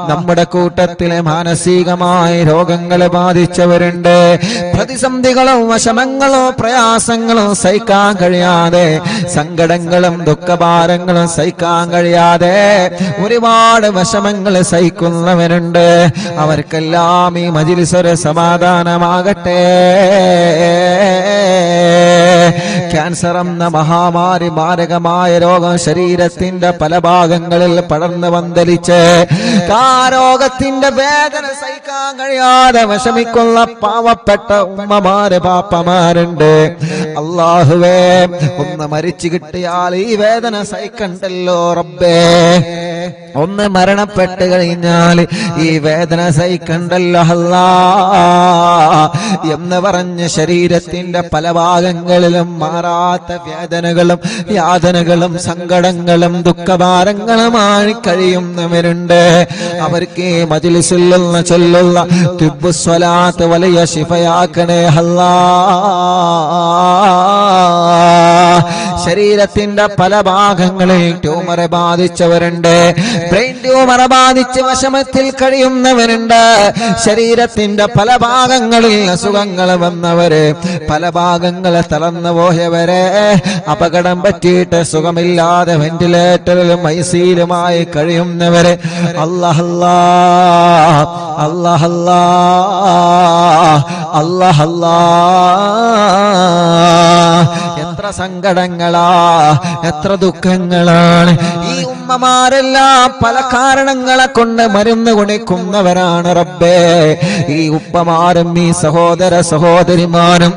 നമ്മുടെ കൂട്ടത്തിലെ മാനസികമായ രോഗങ്ങളെ ബാധിച്ചവരുണ്ട്. പ്രതിസന്ധികളും വിഷമങ്ങളും പ്രയാസങ്ങളും സഹിക്കാൻ കഴിയാതെ, സങ്കടങ്ങളും ദുഃഖഭാരങ്ങളും സഹിക്കാൻ കഴിയാതെ ഒരുപാട് വിഷമങ്ങൾ സഹിക്കുന്നവരുണ്ട്. അവർക്കെല്ലാം ഈ മജ്‌ലിസ് ഒരു സമാധാനമാകട്ടെ. ക്യാൻസർ എന്ന മഹാമാരി, മാരകമായ രോഗം ശരീരത്തിന്റെ പല ഭാഗങ്ങളിൽ പടർന്ന് പന്തലിച്ച് ആ രോഗത്തിന്റെ വേദന സഹിക്കാൻ കഴിയാതെ വിഷമിക്കുന്ന പാവപ്പെട്ട ഉമ്മമാര് പാപ്പമാരുണ്ട്. അല്ലാഹുവേ, ഒന്ന് മരിച്ചു കിട്ടിയാൽ ഈ വേദന സഹിക്കണ്ടല്ലോ റബ്ബേ. ഒന്ന് മരണപ്പെട്ട് കഴിഞ്ഞാൽ ഈ വേദന സഹിക്കണ്ടല്ലോ അല്ലാ എന്ന് പറഞ്ഞ് ശരീരത്തിന്റെ പല ഭാഗങ്ങളിലും മാറാത്ത വേദനകളും യാതനകളും സങ്കടങ്ങളും ദുഃഖഭാരങ്ങളുമായി കഴിയുന്നവരുണ്ട്. അവർക്ക് ഈ മജ്‌ലിസിൽ നിന്ന് ചൊല്ലുള്ള തിബ്ബുസ്വലാത്ത് വലിയ ശിഫയാക്കണേ അല്ലാ. ശരീരത്തിന്റെ പല ഭാഗങ്ങളിൽ ട്യൂമറെ ബാധിച്ചവരുണ്ട്, ബ്രെയിൻ ട്യൂമറെ ബാധിച്ച് വിഷമത്തിൽ കഴിയുന്നവരുണ്ട്. ശരീരത്തിന്റെ പല ഭാഗങ്ങളിൽ അസുഖങ്ങൾ വന്നവര്, പല ഭാഗങ്ങളെ തളർന്നു പോയവരെ, അപകടം പറ്റിയിട്ട് സുഖമില്ലാതെ വെന്റിലേറ്ററിലും ഐസിയിലുമായി കഴിയുന്നവര്, അല്ലാഹ് അല്ലാഹ് അല്ലാഹ് അല്ലാഹ് അല്ലാഹ്. എത്ര സങ്കടങ്ങളാ, എത്ര ദുഃഖങ്ങളാണ്. ഈ ഉമ്മമാരെല്ലാം പല കാരണങ്ങളെ കൊണ്ട് മരുന്ന് കുടിക്കുന്നവരാണ് റബ്ബേ. ഈ ഉപ്പമാരും ഈ സഹോദര സഹോദരിമാരും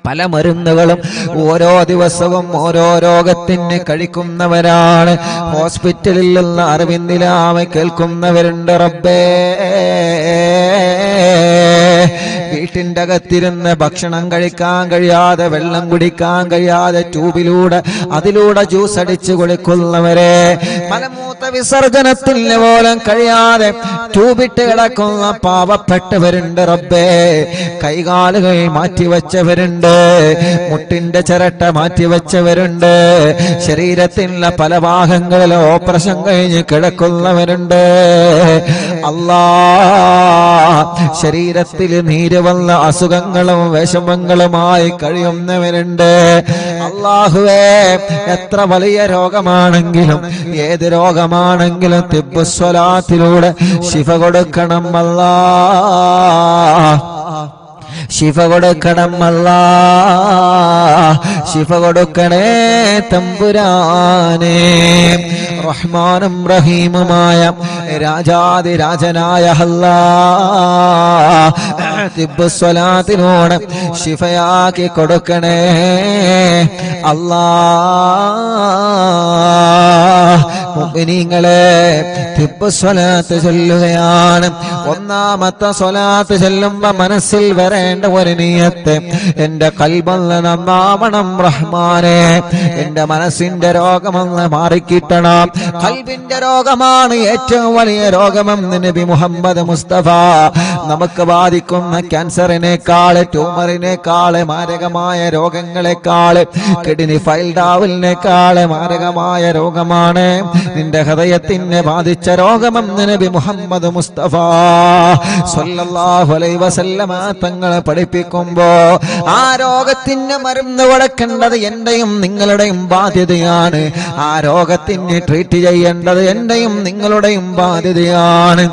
പല മരുന്നുകളും ഓരോ ദിവസവും ഓരോ രോഗത്തിന് കഴിക്കുന്നവരാണ്. ഹോസ്പിറ്റലിൽ നിന്ന് അറിവിന്ദിലാമ കേൾക്കുന്നവരുണ്ട് റബ്ബേ. വീട്ടിന്റെ അകത്തിരുന്ന് ഭക്ഷണം കഴിക്കാൻ കഴിയാതെ, വെള്ളം കുടിക്കാൻ കഴിയാതെ ട്യൂബിലൂടെ അതിലൂടെ ജ്യൂസ് അടിച്ചു കുടിക്കുന്നവരെ, മലമൂത്ര വിസർജനത്തിന് പോലും കഴിയാതെ ട്യൂബിട്ട് കിടക്കുന്ന പാവപ്പെട്ടവരുണ്ട് റബ്ബേ. കൈകാലുകൾ മാറ്റിവെച്ചവരുണ്ട്, മുട്ടിന്റെ ചിരട്ട മാറ്റിവെച്ചവരുണ്ട്, ശരീരത്തിലുള്ള പല ഭാഗങ്ങളിൽ ഓപ്പറേഷൻ കഴിഞ്ഞ് കിടക്കുന്നവരുണ്ട്. അല്ലാ, ശരീരത്തിൽ നീര് വന്ന അസുഖങ്ങളും വിഷമങ്ങളുമായി കഴിയുന്നവരുണ്ട്. അല്ലാഹുവേ, എത്ര വലിയ രോഗമാണെങ്കിലും ഏത് രോഗമാണെങ്കിലും തിബ്ബുസ്വലാത്തിലൂടെ ശിഫ കൊടുക്കണം അല്ലാ, ശിഫ കൊടുക്കണം അല്ലാ, ശിഫ കൊടുക്കണേ തമ്പുരാനേ. റഹ്മാനും റഹീമുമായ രാജാതിരാജനായ അല്ലാഹ്, തിബ്ബുസ്വലാത്തിനോട് ശിഫയാക്കി കൊടുക്കണേ അല്ലാഹ്. മുഅ്മിനീങ്ങളെ, തിബ്ബുസ്വലാത്ത് ചൊല്ലുകയാണ്. ഒന്നാമത്തെ സ്വലാത്ത് ചൊല്ലുമ്പോ മനസ്സിൽ വരേണ്ട ഒരു നിയത്ത്, എന്റെ ഖൽബൊന്ന് നന്നാവണം റഹ്മാനെ, എന്റെ മനസ്സിന്റെ രോഗമൊന്ന് മാറിക്കിട്ടണം. ഖൽബിന്റെ രോഗമാണ് ഏറ്റവും വലിയ രോഗമെന്ന് നബി മുഹമ്മദ് മുസ്തഫ. നമുക്ക് ബാധിക്കുന്ന ക്യാൻസറിനേക്കാൾ, ട്യൂമറിനേക്കാൾ, മാരകമായ രോഗങ്ങളെക്കാൾ, കിഡ്നി ഫൈൽഡാവലിനേക്കാൾ മാരകമായ രോഗമാണ് നിന്റെ ഹൃദയത്തിനെ ബാധിച്ച രോഗമെന്ന് നബി മുഹമ്മദ് മുസ്തഫ സ്വല്ലല്ലാഹു അലൈഹി വസല്ലമ തങ്ങളെ പഠിപ്പിക്കുമ്പോ ആ രോഗത്തിന് മരുന്ന് കൊടുക്കേണ്ടത് എന്റെയും നിങ്ങളുടെയും ബാധ്യതയാണ്. ആ രോഗത്തിന് ട്രീറ്റ് ചെയ്യേണ്ടത് എന്റെയും നിങ്ങളുടെയും ബാധ്യതയാണ്.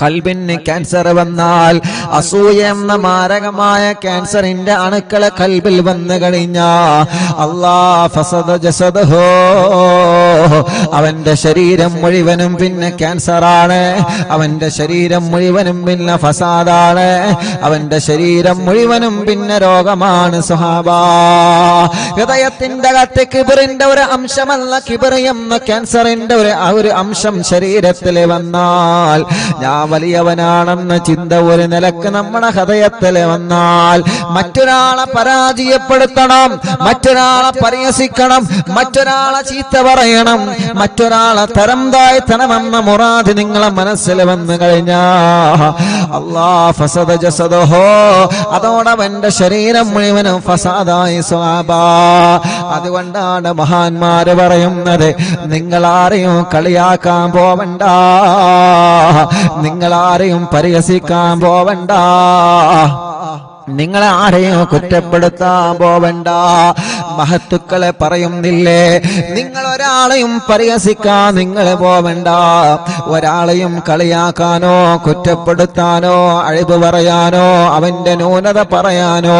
കൽബിന് ക്യാൻസർ വന്നാൽ, അസൂയ എന്ന മാരകമായ ക്യാൻസറിന്റെ അണുക്കളെ കൽബിൽ വന്നു കഴിഞ്ഞാ, അല്ലാഹ് ഫസദ ജസദഹു, അവന്റെ ശരീരം മുഴുവനും പിന്നെ ക്യാൻസറാണ്, അവന്റെ ശരീരം മുഴുവനും പിന്നെ ഫസാദാണ്, അവന്റെ ശരീരം മുഴുവനും പിന്നെ രോഗമാണ് സുഹാബാ. ഹൃദയത്തിന്റെ അകത്ത് കിബറിന്റെ ഒരു അംശമല്ല, കിബർ എന്ന ക്യാൻസറിന്റെ ഒരു അംശം ശരീരത്തിൽ വന്നാൽ ഞാൻ വലിയവനാണെന്ന ചിന്ത ഒരു നിലക്ക് നമ്മുടെ ഹൃദയത്തിൽ വന്നാൽ മറ്റൊരാളെ പരാജയപ്പെടുത്തണം, മറ്റൊരാളെ പരിഹസിക്കണം, മറ്റൊരാളെ ചീത്ത പറയണം, മറ്റൊരാളെ തരം താഴ്ത്തണമെന്ന മുറാദ് നിങ്ങളെ മനസ്സിൽ വന്നു കഴിഞ്ഞാ അല്ലാഹ് ഫസദ ജസദഹു, അതോടവന്റെ ശരീരം മുഴുവനും ഫസാദായി സ്വഹാബാ. അതുകൊണ്ടാണ് മഹാന്മാര് പറയുന്നത്, നിങ്ങളാരെയും കളിയാക്കാൻ പോവണ്ട, നിങ്ങളാരെയും പരിഹസിക്കാൻ പോവണ്ട, നിങ്ങളെ ആരെയും കുറ്റപ്പെടുത്താൻ പോവണ്ട. മഹത്തുക്കളെ പറയുന്നില്ലേ, നിങ്ങൾ ഒരാളെയും പരിഹസിക്കാൻ നിങ്ങൾ പോവണ്ട, ഒരാളെയും കളിയാക്കാനോ കുറ്റപ്പെടുത്താനോ അഴിവ് പറയാനോ അവന്റെ ന്യൂനത പറയാനോ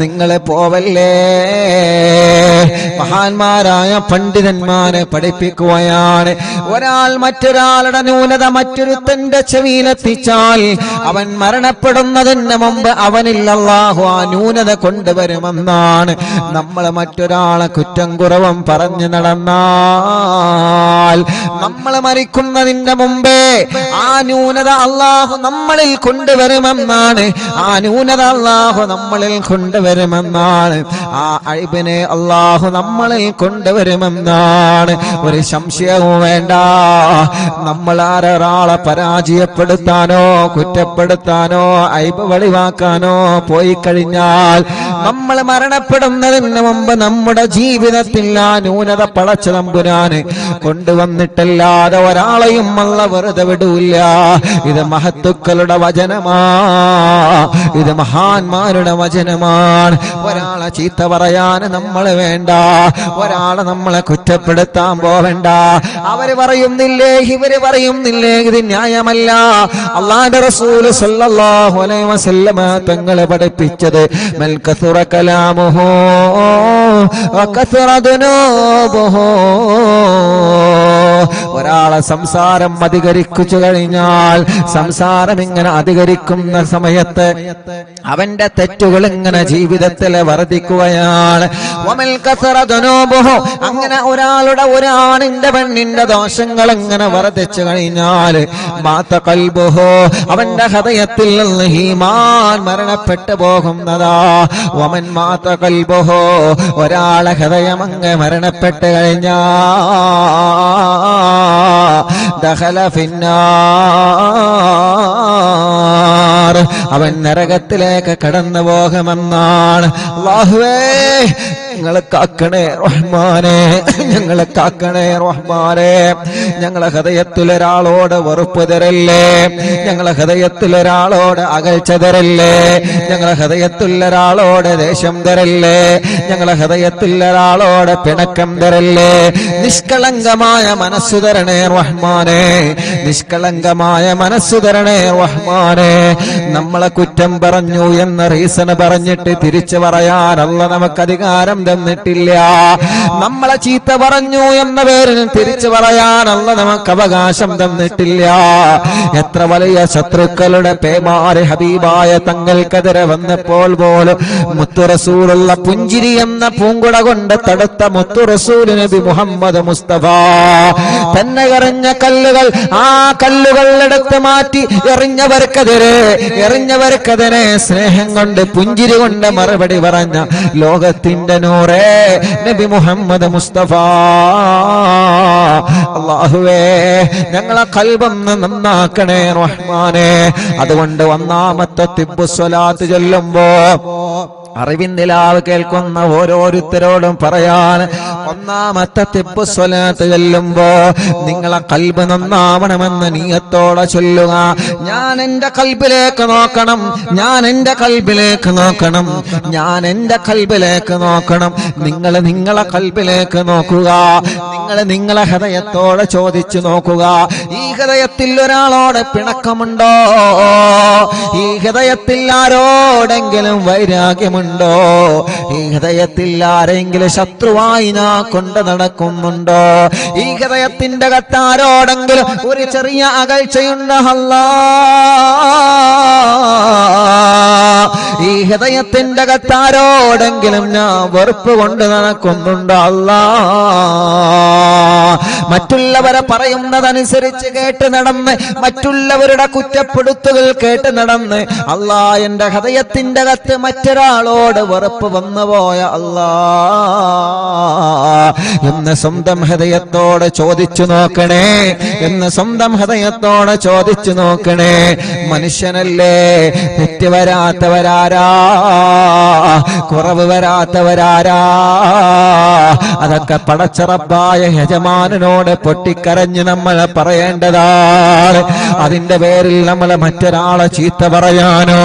നിങ്ങൾ പോവല്ലേ. മഹാന്മാരായ പണ്ഡിതന്മാരെ പഠിപ്പിക്കുകയാണ്, ഒരാൾ മറ്റൊരാളുടെ ന്യൂനത മറ്റൊരുത്തന്റെ ചെവിയിലെത്തിച്ചാൽ അവൻ മരണപ്പെടുന്നതിന് മുമ്പ് അവനിൽ അല്ലാഹു ആ ന്യൂനത കൊണ്ടുവരുമെന്നാണ്. നമ്മൾ മറ്റൊരാളെ കുറ്റം കുറവും പറഞ്ഞു നടന്നാൽ നമ്മൾ മരിക്കുന്നതിന്റെ മുമ്പേ ആ ന്യൂനത അല്ലാഹു നമ്മളിൽ കൊണ്ടുവരുമെന്നാണ്, ആ ന്യൂനത അല്ലാഹു നമ്മളിൽ കൊണ്ടുവരുമെന്നാണ്, ആ അഴിബിനെ അല്ലാഹു നമ്മളിൽ കൊണ്ടുവരുമെന്നാണ്. ഒരു സംശയവും വേണ്ട. നമ്മൾ ആരൊരാളെ പരാജയപ്പെടുത്താനോ കുറ്റപ്പെടുത്താനോ അഴിബ് വെളിവാക്കാനോ പോയി കഴിഞ്ഞാൽ നമ്മൾ മരണപ്പെടുന്നതിന് മുമ്പ് നമ്മുടെ ജീവിതത്തിൽ ആ ന്യൂനത പടച്ച തമ്പുരാന് കൊണ്ടുവന്നിട്ടല്ലാതെ ഒരാളെയും അല്ല വെറുതെ വിടൂല്ല. ഇത് മഹത്തുക്കളുടെ വചനമാ, ഇത് മഹാന്മാരുടെ വചനമാണ്. ഒരാളെ ചീത്ത പറയാൻ നമ്മൾ വേണ്ട, ഒരാളെ നമ്മളെ കുറ്റപ്പെടുത്താൻ പോവേണ്ട. അവര് പറയുന്നില്ലേ ഇവര് പറയുന്നില്ലേ ഇത് ന്യായമല്ല. അല്ലാഹുവിന്റെ റസൂൽ സ്വല്ലല്ലാഹു അലൈഹി വസല്ലമ തങ്ങളെ പഠിപ്പിച്ചത് മൽ കസുറ കലാമുഹു വകസുറ ദുനൂബുഹു, ഒരാളെ സംസാരം അധികരിച്ചു കഴിഞ്ഞാൽ, സംസാരം ഇങ്ങനെ അധികരിക്കുന്ന സമയത്ത് അവന്റെ തെറ്റുകൾ ഇങ്ങനെ ജീവിതത്തിൽ വർദ്ധിക്കുകയാണ്. വമൽ കസറ ദുനൂബുഹു, അങ്ങനെ ഒരാളുടെ ഒരാണിന്റെ പെണ്ണിന്റെ ദോഷങ്ങൾ ഇങ്ങനെ വർദ്ധിച്ചു കഴിഞ്ഞാൽ മാത ഖൽബുഹു, അവന്റെ ഹൃദയത്തിൽ നിന്ന് ഈമാൻ മരണപ്പെട്ടു പോകുന്നതാ. വമൻ മാത ഖൽബുഹു, ഒരാളെ ഹൃദയം അങ്ങ് മരണപ്പെട്ട് കഴിഞ്ഞാൽ ദഖല ഫിന്നാർ, അവൻ നരകത്തിലേക്ക് കടന്നു പോകുമെന്നാണ്. അല്ലാഹുവേ ഞങ്ങളെ കാക്കണേ റഹ്മാനെ, ഞങ്ങളെ കാക്കണേ റഹ്മാനെ. ഞങ്ങളെ ഹൃദയത്തിൽ ഒരാളോട് വെറുപ്പ് തരല്ലേ, ഞങ്ങളെ ഹൃദയത്തിൽ ഒരാളോട് അകൽച്ച തരല്ലേ, ഞങ്ങളെ ഹൃദയത്തിൽ ഒരാളോട് ദേഷ്യം തരല്ലേ, ഞങ്ങളെ ഹൃദയത്തിൽ ഒരാളോട് പിണക്കം തരല്ലേ. നിഷ്കളങ്കമായ മനസ്സു തരണേ റഹ്മാനെ, നിഷ്കളങ്കമായ മനസ്സു തരണേ റഹ്മാനെ. നമ്മളെ കുറ്റം പറഞ്ഞു എന്ന റീസൺ പറഞ്ഞിട്ട് തിരിച്ചു പറയാൻ അല്ലാഹു നമുക്ക് അധികാരം തന്നിട്ടില്ല. നമ്മളെ ചീത്ത പറഞ്ഞു എന്ന പേരിൽ തിരിച്ചു പറയാൻ അല്ലാഹു നമുക്ക് അവകാശം തന്നിട്ടില്ല. എത്ര വലിയ ശത്രുക്കളുടെ പേമാര് ഹബീബായ തങ്ങൾക്കെതിരെ വന്നപ്പോൾ പോലും മുത്തു റസൂലുള്ള പുഞ്ചിരി എന്ന പൂങ്കുട കൊണ്ട് തടുത്ത മുത്തു റസൂൽ നബി മുഹമ്മദ് മുസ്തഫ തന്നെ എറിഞ്ഞ കല്ലുകൾ, ആ കല്ലുകൾ എടുത്ത് മാറ്റി എറിഞ്ഞവർക്കെതിരെ സ്നേഹം കൊണ്ട് പുഞ്ചിരി കൊണ്ട് മറുപടി പറഞ്ഞ ലോകത്തിന്റെ നൂറേ നബി മുഹമ്മദ് മുസ്തഫ. അല്ലാഹുവേ ഞങ്ങളെ ഖൽബൊന്ന് നന്നാക്കണേ റഹ്മാനെ. അതുകൊണ്ട് ഒന്നാമത്തെ തിബ്ബു സ്വലാത്ത് ചൊല്ലുമ്പോ അറിവിൻ നിലാവ് കേൾക്കുന്ന ഓരോരുത്തരോടും പറയാൻ, ഒന്നാമത്തെ തിബ്ബു സ്വലാത്ത് ചൊല്ലുമ്പോ നിങ്ങളെ ഖൽബ് നന്നാവണമെന്ന് നീയത്തോടെ ചൊല്ലുക. ഞാൻ എന്റെ ഖൽബിലേക്ക് നോക്കണം, ഞാൻ എന്റെ ഖൽബിലേക്ക് നോക്കണം, ഞാൻ എന്റെ ഖൽബിലേക്ക് നോക്കണം. നിങ്ങൾ നിങ്ങളെ ഖൽബിലേക്ക് നോക്കുക, നിങ്ങൾ നിങ്ങളെ ഹൃദയത്തോടെ ചോദിച്ചു നോക്കുക. ഈ ഹൃദയത്തിൽ ഒരാളോട് പിണക്കമുണ്ടോ? ഈ ഹൃദയത്തിൽ ആരോടെങ്കിലും വൈരാഗ്യമുണ്ടോ? ഈ ഹൃദയത്തിൽ ആരെങ്കിലും ശത്രുവായി ഞാൻ കൊണ്ട് നടക്കുന്നുണ്ടോ? ഈ ഹൃദയത്തിന്റെ കത്താരോടെങ്കിലും ഒരു ചെറിയ അകൽച്ചയുണ്ടോ? അല്ലാഹ്, ഈ ഈ ഹൃദയത്തിന്റെ അകത്താരോടെങ്കിലും ഞാൻ വെറുപ്പ് കൊണ്ട് നടക്കുന്നുണ്ടോ അല്ലാ? മറ്റുള്ളവരെ പറയുന്നതനുസരിച്ച് കേട്ട് നടന്ന്, മറ്റുള്ളവരുടെ കുറ്റപ്പെടുത്തുകൾ കേട്ട് നടന്ന് അല്ലാ എന്റെ ഹൃദയത്തിന്റെ അകത്ത് മറ്റൊരാളോട് വെറുപ്പ് വന്നു പോയ അല്ലാ എന്ന് സ്വന്തം ഹൃദയത്തോട് ചോദിച്ചു നോക്കണേ, എന്ന് സ്വന്തം ഹൃദയത്തോട് ചോദിച്ചു നോക്കണേ. മനുഷ്യനല്ലേ, തെറ്റ് വരാത്തവരാരാ, കുറവ് വരാത്തവരാരാ? അതൊക്കെ പടച്ച റബ്ബായ യജമാനനോട് പൊട്ടിക്കരഞ്ഞ് നമ്മൾ പറയേണ്ടതാണ്. അതിന്റെ പേരിൽ നമ്മൾ മറ്റൊരാളെ ചീത്ത പറയാനോ,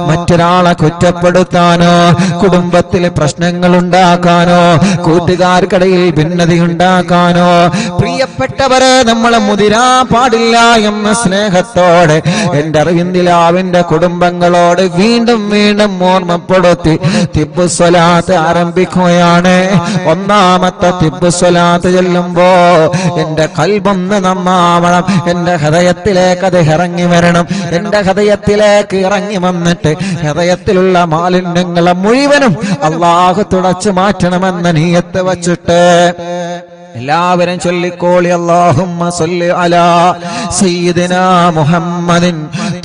മറ്റൊരാളെ കുറ്റപ്പെടുത്താനോ, കുടുംബത്തിൽ പ്രശ്നങ്ങൾ ഉണ്ടാക്കാനോ, കൂട്ടുകാർക്കിടയിൽ ഭിന്നത ഉണ്ടാക്കാനോ, പ്രിയപ്പെട്ടവരെ നമ്മൾ മുതിരാ പാടില്ല എന്ന സ്നേഹത്തോടെ എന്റെ അറിവിന്ദിലാവിന്റെ കുടുംബങ്ങളോട് വീണ്ടും വീണ്ടും ഓർമ്മപ്പെടുത്തി തിബ്ബുസ്വലാത്ത് ആരംഭിക്കുകയാണ്. ഒന്നാമത്തെ തിബ്ബുസ്വലാത്ത് ചെല്ലുമ്പോ എന്റെ കൽബൊന്ന് നന്നാവണം, എന്റെ ഹൃദയത്തിലേക്ക് അത് ഇറങ്ങി വരണം. എന്റെ ഹൃദയത്തിലേക്ക് ഇറങ്ങി വന്നിട്ട് ഹൃദയത്തിലുള്ള മാലിന്യങ്ങളെ മുഴുവനും അല്ലാഹു തുടച്ചു മാറ്റണമെന്ന നിയ്യത്ത് വച്ചിട്ട് എല്ലാവരും ചൊല്ലിക്കോളി. അല്ലാഹുമ്മ സ്വല്ലി അലാ സയ്യിദിനാ മുഹമ്മദിൻ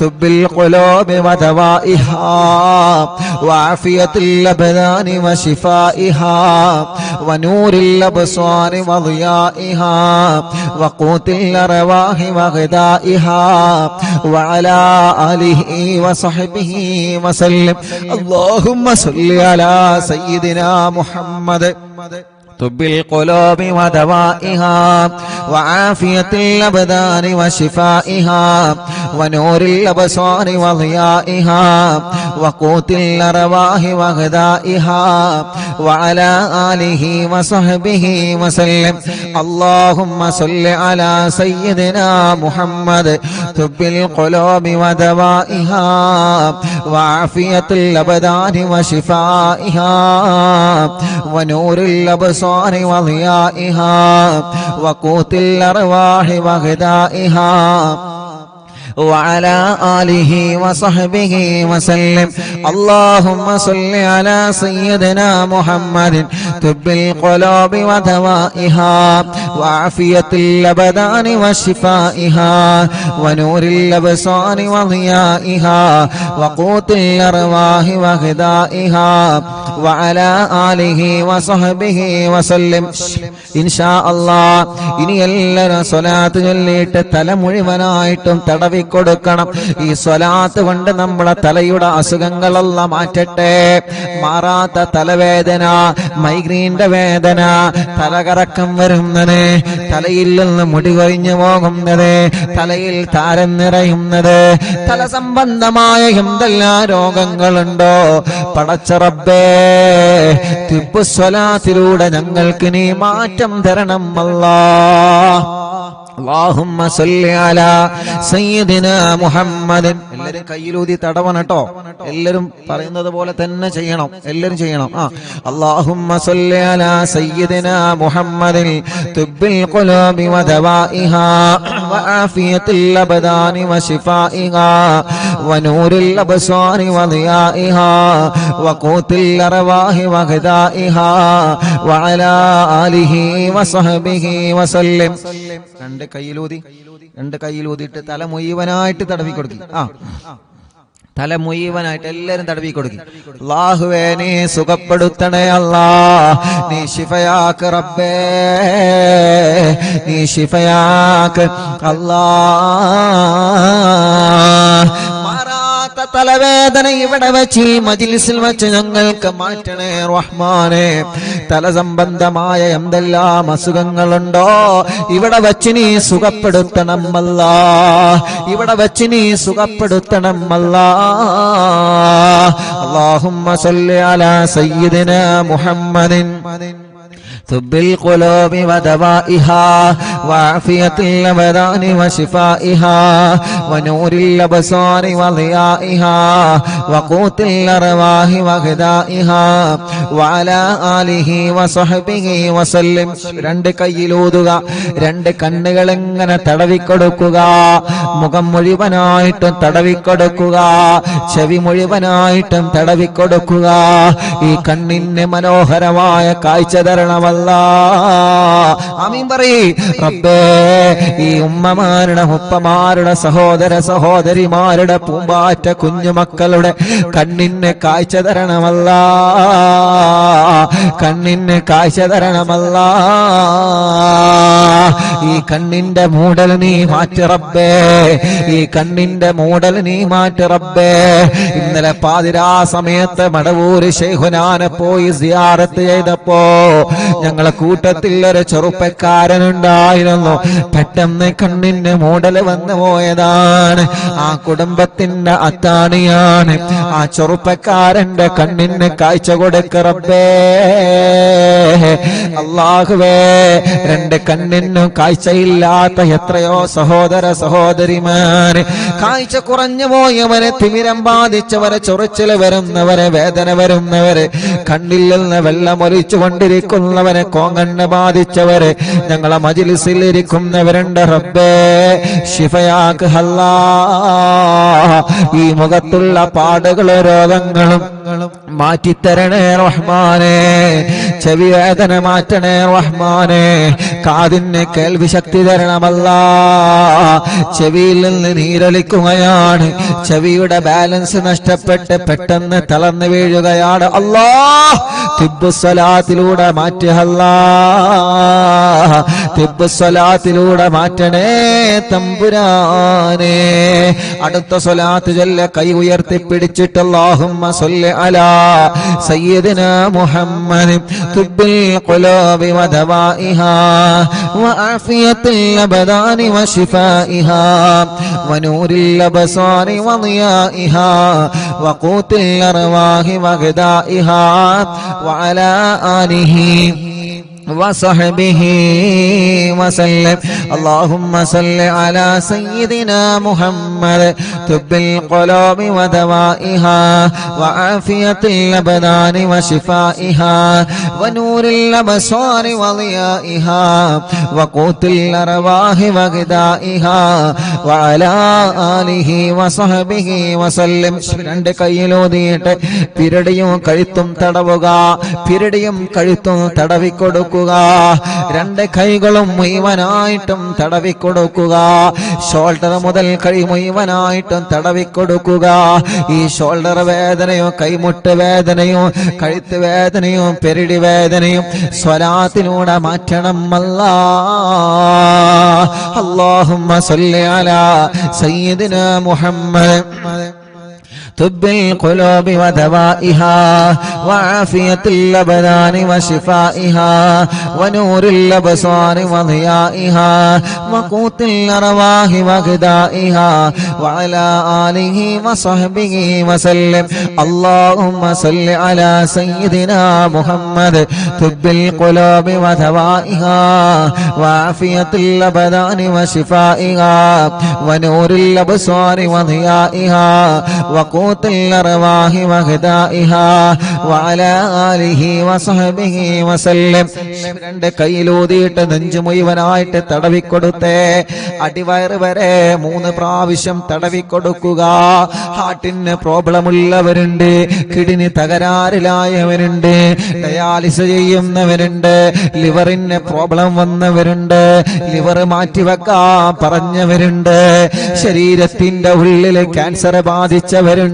തുബ്ബിൽ ഖുലൂബി വദവാഇഹാ വആഫിയത്തിൽ അബ്ദാനി വശിഫാഇഹാ വനൂരിൽ അബ്സാരി വദിയാഇഹാ വഖൂത്തിൽ അർവാഹി വഗദാഇഹാ വഅലാ ആലിഹി വസഹ്ബിഹി വസല്ലം. അല്ലാഹുമ്മ സ്വല്ലി അലാ സയ്യിദിനാ മുഹമ്മദ് طب القلوب ودوائها وعافية الأبدان وشفائها ونور الأبصار وضيائها وقوت الأرواح وغذائها وعلى آله وصحبه وسلم. اللهم صل على سيدنا محمد طب القلوب ودوائها وعافية الأبدان وشفائها ونور الأبصار وضيائها وقوت الأرواح وغذائها وعلى آله وصحبه وسلم. اللهم صل على سيدنا محمد طب القلوب ودوائها وعافية الأبدان وشفائها ونور الأبصار وضيائها وقوت الأرواح وغذائها وعلى آله وصحبه وسلم. إن شاء الله ഇനി എല്ലാവരും സ്വലാത്ത് ചൊല്ലിയിട്ട് തല മുഴുവനായിട്ടും തടവി കൊടുക്കണം. ഈ സ്വലാത്ത് കൊണ്ട് നമ്മളെ തലയുടെ അസുഖങ്ങളെല്ലാം മാറ്റട്ടെ. മാറാത്ത തലവേദന, മൈഗ്രീന്റെ വേദന, തലകറക്കം വരുന്നത്, തലയിൽ നിന്ന് മുടി കൊഴിഞ്ഞു പോകുന്നത്, തലയിൽ താരം നിറയുന്നത്, തല സംബന്ധമായ എന്തെല്ലാം രോഗങ്ങളുണ്ടോ പടച്ച റബ്ബേ, തിബ്ബുസ്വലാത്തിലൂടെ ഞങ്ങൾക്ക് നീ മാറ്റം തരണം അല്ലാഹ്. اللهم صل على سيدنا محمد. എല്ലാവരും കയ്യിലൂതി തടവണം കേട്ടോ. എല്ലാവരും പറയുന്നത് പോലെ തന്നെ ചെയ്യണം, എല്ലാവരും ചെയ്യണം. اللهم صل على سيدنا محمد طب القلوب ودوائها وعافية الأبدان وشفائها ونور الأبصار وضيائها وقوت الأرواح وغذائها وعلى آله وصحبه وسلم. രണ്ട് കയ്യിലൂതിയിട്ട് തല മുഴുവനായിട്ട് തടവി കൊടുക്കി. തല മുഴുവനായിട്ട് എല്ലാരും തടവി കൊടുക്കി. അല്ലാഹുവേ നീ സുഖപ്പെടുത്തണേ അല്ലാ, നീ ശിഫയാക്ക് റബ്ബേ, നീ ശിഫയാക്ക് അല്ലാ. തലവേദന ഇവിടെ വെച്ച് ഈ മജ്ലിസിൽ വെച്ച് ഞങ്ങൾക്ക് മാറ്റണേ റഹ്മാനെ. തല സംബന്ധമായ എന്തെല്ലാം അസുഖങ്ങളുണ്ടോ ഇവിടെ വെച്ച് നീ സുഖപ്പെടുത്തണം അല്ലാ, ഇവിടെ വെച്ച് നീ സുഖപ്പെടുത്തണം അല്ലാ. اللهم صل على سيدنا محمد طب القلوب ودوائها وعافية الأبدان وشفائها ونور الأبصار وضيائها وقوت الأرواح وغذائها وعلى آله وصحبه وسلم. രണ്ട് കൈയിലൂതുക, രണ്ട് കണ്ണുകൾ ഇങ്ങനെ തടവിക്കൊടുക്കുക, മുഖം മുഴുവനായിട്ടും തടവിക്കൊടുക്കുക, ചെവി മുഴുവനായിട്ടും തടവിക്കൊടുക്കുക. ഈ കണ്ണിന് മനോഹരമായ കാഴ്ച തരണമല്ലാ. ആമീൻ പറയ്. റബ്ബേ, ഈ ഉമ്മമാരുടെ ഉപ്പമാരുടെ സഹോദര സഹോദരിമാരുടെ പൂമ്പാറ്റ കുഞ്ഞുമക്കളുടെ കണ്ണിന് കാഴ്ച തരണമല്ലാ, കണ്ണിന് കാഴ്ച തരണമല്ലാ. ഈ കണ്ണിന്റെ മൂടൽ നീ മാറ്റി റബ്ബേ, ഈ കണ്ണിന്റെ മൂടൽ നീ മാറ്റി റബ്ബേ. ഇന്നലെ പാതിരാ സമയത്ത് മടവൂര് ശൈഖുനാനെ പോയി സിയാറത്ത് ചെയ്തപ്പോ ഞങ്ങളെ കൂട്ടത്തിൽ ഒരു ചെറുപ്പക്കാരനുണ്ടായിരുന്നു. പെട്ടെന്ന് കണ്ണിന് മൂടൽ വന്നു പോയതാണ്. ആ കുടുംബത്തിന്റെ അത്താണിയാണ്. ആ ചെറുപ്പക്കാരന്റെ കണ്ണിന് കാഴ്ച കൊടുക്ക റബ്ബേ. അല്ലാഹുവേ, രണ്ട് കണ്ണിനും കാഴ്ചയില്ലാത്ത എത്രയോ സഹോദര സഹോദരിമാര്, കാഴ്ച കുറഞ്ഞു പോയവരെ, തിമിരം ബാധിച്ചവരെ, ചൊറിച്ചില് വരുന്നവരെ, വേദന വരുന്നവരെ, കണ്ണിൽ നിന്ന് വെള്ളമൊലിച്ചു കൊണ്ടിരിക്കുന്നവരെ, കോങ്കണ്ണ് ബാധിച്ചവരെ, ഞങ്ങളെ മജ്ലിസിൽ ഇരിക്കുന്നവരുണ്ട് റബ്ബേ. ശിഫയാക്ക് അല്ലാ. ഈ മുഖത്തുള്ള പാടുകളും രോഗങ്ങളും മാറ്റിത്തരണേ റഹ്മാനേ. ചെവി വേദന മാറ്റണേ റഹ്മാനേ. കാതിന് കേൾവി ശക്തി തരണമല്ലാ. ചെവിയിൽ നിന്ന് നീരൊലിക്കുകയാണ്. ചെവിയുടെ ബാലൻസ് നഷ്ടപ്പെട്ട് പെട്ടെന്ന് തളർന്നു വീഴുകയാണ്. അല്ലാ, തിബ്ബുസ്സലാത്തിലൂടെ മാറ്റി അല്ലാ, തിബ്ബുസ്സലാത്തിലൂടെ മാറ്റണേ തമ്പുരാനേ. അടുത്ത സ്വലാത്ത് ചൊല്ല കൈ ഉയർത്തിപ്പിടിച്ചിട്ട് അല്ലാഹുമ്മ സ്വല്ലി അലാ സയ്യിദിനാ മുഹമ്മദ് തുബ്ബിൽ ഖുലൂബി വദവാഇഹാ വആഫിയത്തിൽ അബദാനി വശിഫാഇഹാ വനൂരിൽ അബ്സാരി വദിയാഇഹാ വഖൂത്തിൽ അർവാഹി വഗദാഇഹാ വഅലാ ആലിഹി وصحبه وسلم. اللهم صل على سيدنا محمد طب القلوب ودوائها وعافية الأبدان وشفائها ونور الأبصار وضيائها وقوت الأرواح وغذائها وعلى آله وصحبه وسلم. രണ്ട് കൈയിലൂതിയിട്ട് പിരടിയും കഴുത്തും തടവുക, പിരടിയും കഴുത്തും തടവിക്കൊടുക്കുക. രണ്ട് കൈകളും മുഴുവനായിട്ടും തടവിക്കൊടുക്കുക. ഷോൾഡർ മുതൽ കൈ മുഴുവനായിട്ടും തടവിക്കൊടുക്കുക. ഈ ഷോൾഡർ വേദനയോ കൈമുട്ട് വേദനയോ കഴുത്ത് വേദനയോ പെരിടി വേദനയും സ്വലാത്തിലൂടെ മാറ്റണം അല്ലാ. അല്ലാഹുമ്മ സ്വല്ലി അലാ സയ്യിദിനാ മുഹമ്മദ് طب القلوب ودوائها وعافية الأبدان وشفائها ونور الأبصار وضيائها وقوت الأرواح وغذائها وعلى آله وصحبه وسلم. اللهم صل على سيدنا محمد طب القلوب ودوائها وعافية الأبدان وشفائها ونور الأبصار وضيائها وقوت الأرواح وغذائها وعلى آله وصحبه وسلم. രണ്ട് കൈയിലൂതിയിട്ട് നെഞ്ചു മുഴുവനായിട്ട് തടവിക്കൊടുത്തേ. അടിവയറ് വരെ 3 പ്രാവശ്യം തടവിക്കൊടുക്കുക. ഹാർട്ടിന് പ്രോബ്ലം ഉള്ളവരുണ്ട്, കിഡ്നി തകരാറിലായവരുണ്ട്, ഡയാലിസിസ് ചെയ്യുന്നവരുണ്ട്, ലിവറിന് പ്രോബ്ലം വന്നവരുണ്ട്, ലിവർ മാറ്റിവെക്കാൻ പറഞ്ഞവരുണ്ട്, ശരീരത്തിന്റെ ഉള്ളിൽ ക്യാൻസർ ബാധിച്ചവരുണ്ട്,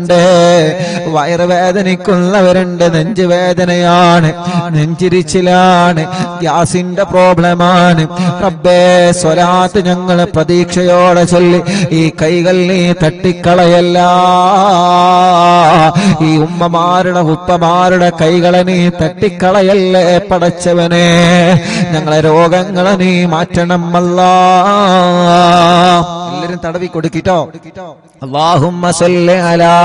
വയറുവേദനിക്കുന്നവരുണ്ട്, നെഞ്ചുവേദനയാണ്, നെഞ്ചിരിച്ചിലാണ്, ഗ്യാസിന്റെ പ്രോബ്ലമാണ്. റബ്ബേ, സ്വലാത്ത് ഞങ്ങൾ പ്രതീക്ഷയോടെ ചൊല്ലി ഈ കൈകൾ നീ തട്ടിക്കളയല്ല. ഈ ഉമ്മമാരുടെ ഉപ്പമാരുടെ കൈകളെ നീ തട്ടിക്കളയല്ലേ പടച്ചവനെ. ഞങ്ങളെ രോഗങ്ങളെ നീ മാറ്റണം അല്ലാ. എല്ലാരും തടവി കൊടുക്കിട്ടോ. അല്ലാഹുമ്മ സല്ലി അലാ